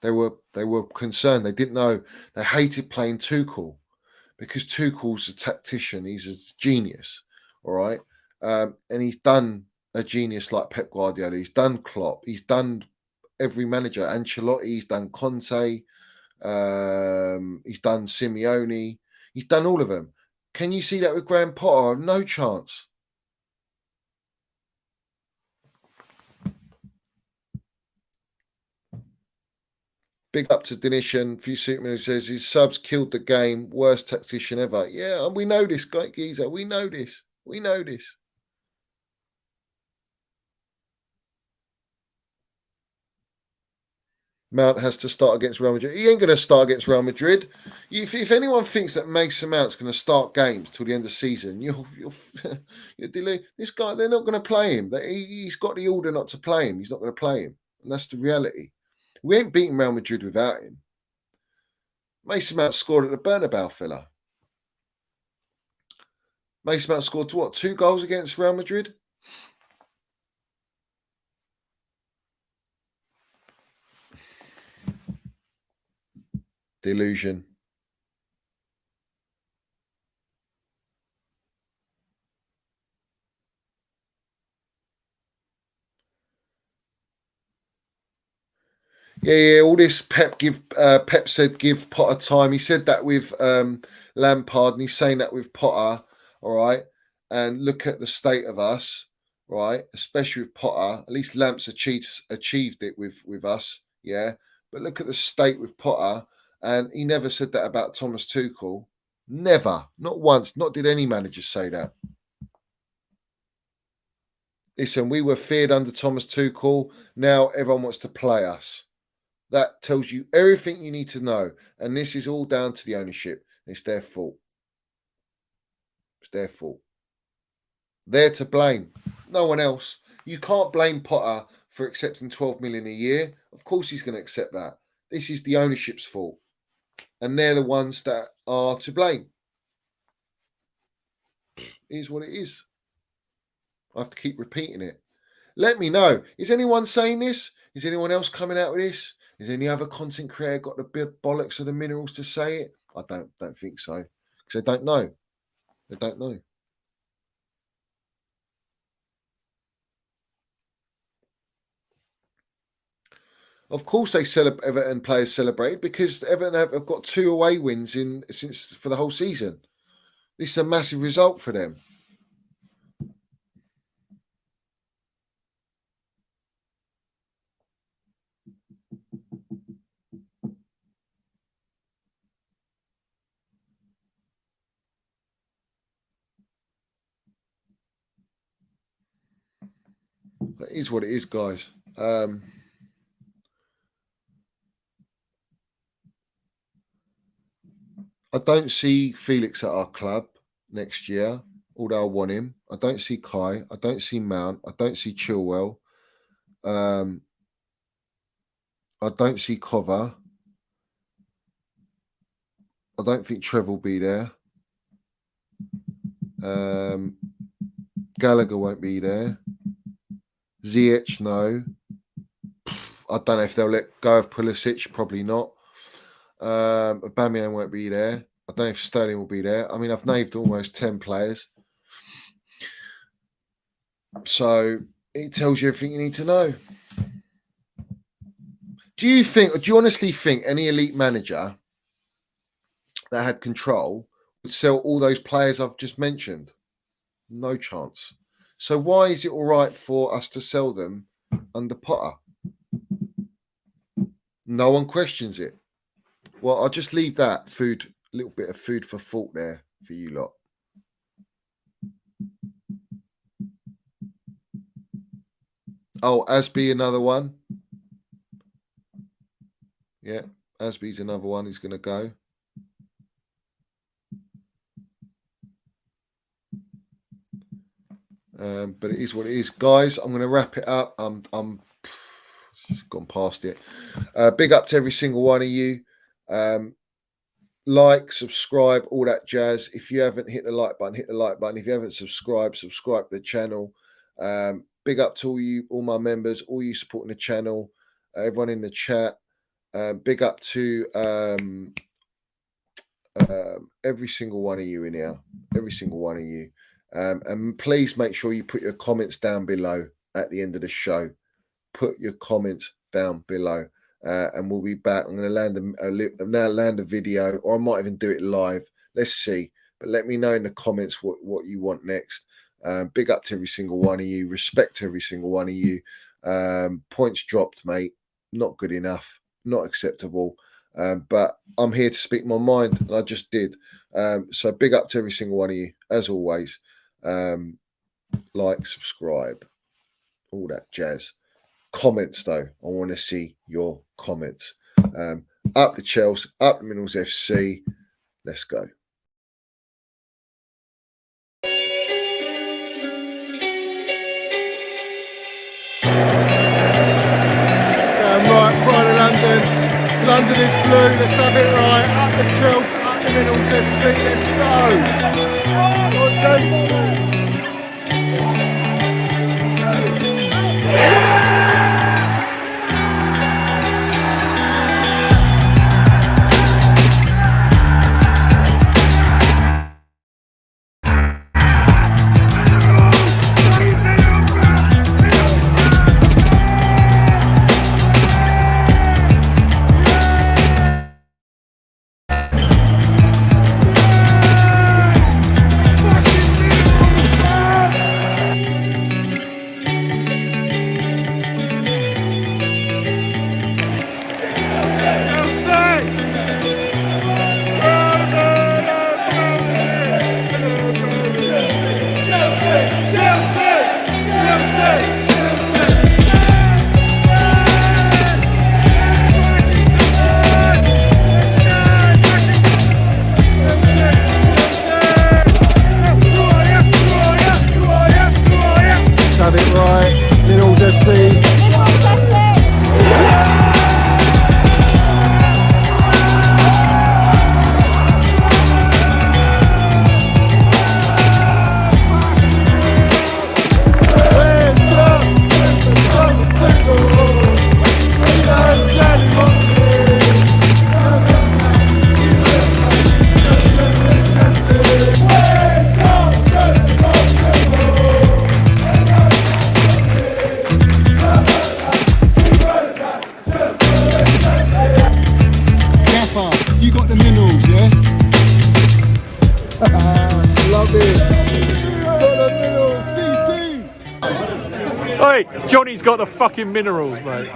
They were concerned. They didn't know. They hated playing Tuchel because Tuchel's a tactician. He's a genius, all right. And he's done a genius like Pep Guardiola. He's done Klopp. He's done every manager. Ancelotti. He's done Conte. He's done Simeone. He's done all of them. Can you see that with Graham Potter? No chance. Big up to Denishan. Few Superman who says his subs killed the game. Worst tactician ever. Yeah, and we know this, guy Geezer. We know this. We know this. Mount has to start against Real Madrid. He ain't going to start against Real Madrid. If anyone thinks that Mason Mount's going to start games till the end of the season, you're this guy, they're not going to play him. He's got the order not to play him. He's not going to play him. And that's the reality. We ain't beating Real Madrid without him. Mason Mount scored at the Bernabeu, fella. Mason Mount scored 2 goals against Real Madrid? Delusion. Yeah. All this Pep said give Potter time. He said that with Lampard, and he's saying that with Potter. All right, and look at the state of us, right? Especially with Potter. At least Lamps achieved it with us, yeah. But look at the state with Potter, and he never said that about Thomas Tuchel. Never, not once. Not did any manager say that. Listen, we were feared under Thomas Tuchel. Now everyone wants to play us. That tells you everything you need to know. And this is all down to the ownership. It's their fault. It's their fault. They're to blame. No one else. You can't blame Potter for accepting 12 million a year. Of course he's going to accept that. This is the ownership's fault. And they're the ones that are to blame. It is what it is. I have to keep repeating it. Let me know. Is anyone saying this? Is anyone else coming out with this? Is any other content creator got the big bollocks of the minerals to say it? I don't think so. Because they don't know. They don't know. Of course, Everton players celebrate because Everton have got 2 away wins for the whole season. This is a massive result for them. It is what it is, guys. I don't see Felix at our club next year, although I want him. I don't see Kai. I don't see Mount. I don't see Chilwell. I don't see Cover. I don't think Trev will be there. Gallagher won't be there. Ziyech, no. I don't know if they'll let go of Pulisic. Probably not. Aubameyang won't be there. I don't know if Sterling will be there. I mean, I've named almost 10 players. So it tells you everything you need to know. Do you honestly think any elite manager that had control would sell all those players I've just mentioned? No chance. So why is it all right for us to sell them under Potter? No one questions it. Well, I'll just leave that a little bit of food for thought there for you lot. Oh, Asby, another one. Yeah, Asby's another one. He's going to go. But it is what it is, guys. I'm going to wrap it up. I'm gone past it. Big up to every single one of you. Like, subscribe, all that jazz. If you haven't hit the like button, hit the like button. If you haven't subscribed to the channel. Big up to all my members, all you supporting the channel, everyone in the chat. Big up to every single one of you in here, every single one of you. And please make sure you put your comments down below at the end of the show. Put your comments down below. And we'll be back. I'm going to land a video, or I might even do it live. Let's see. But let me know in the comments what you want next. Big up to every single one of you. Respect to every single one of you. Points dropped, mate. Not good enough. Not acceptable. But I'm here to speak my mind, and I just did. So big up to every single one of you, as always. Like, subscribe, all that jazz. Comments, though. I want to see your comments. Up the Chelsea, up the Minerals FC. Let's go. Right, Pride of London. London is blue. Let's have it right. Up the Chelsea, up the Minerals FC. Let's have it right. Minerals FC. You got the minerals, yeah? Love it. Got the minerals, TT. Hey, Johnny's got the fucking minerals, mate.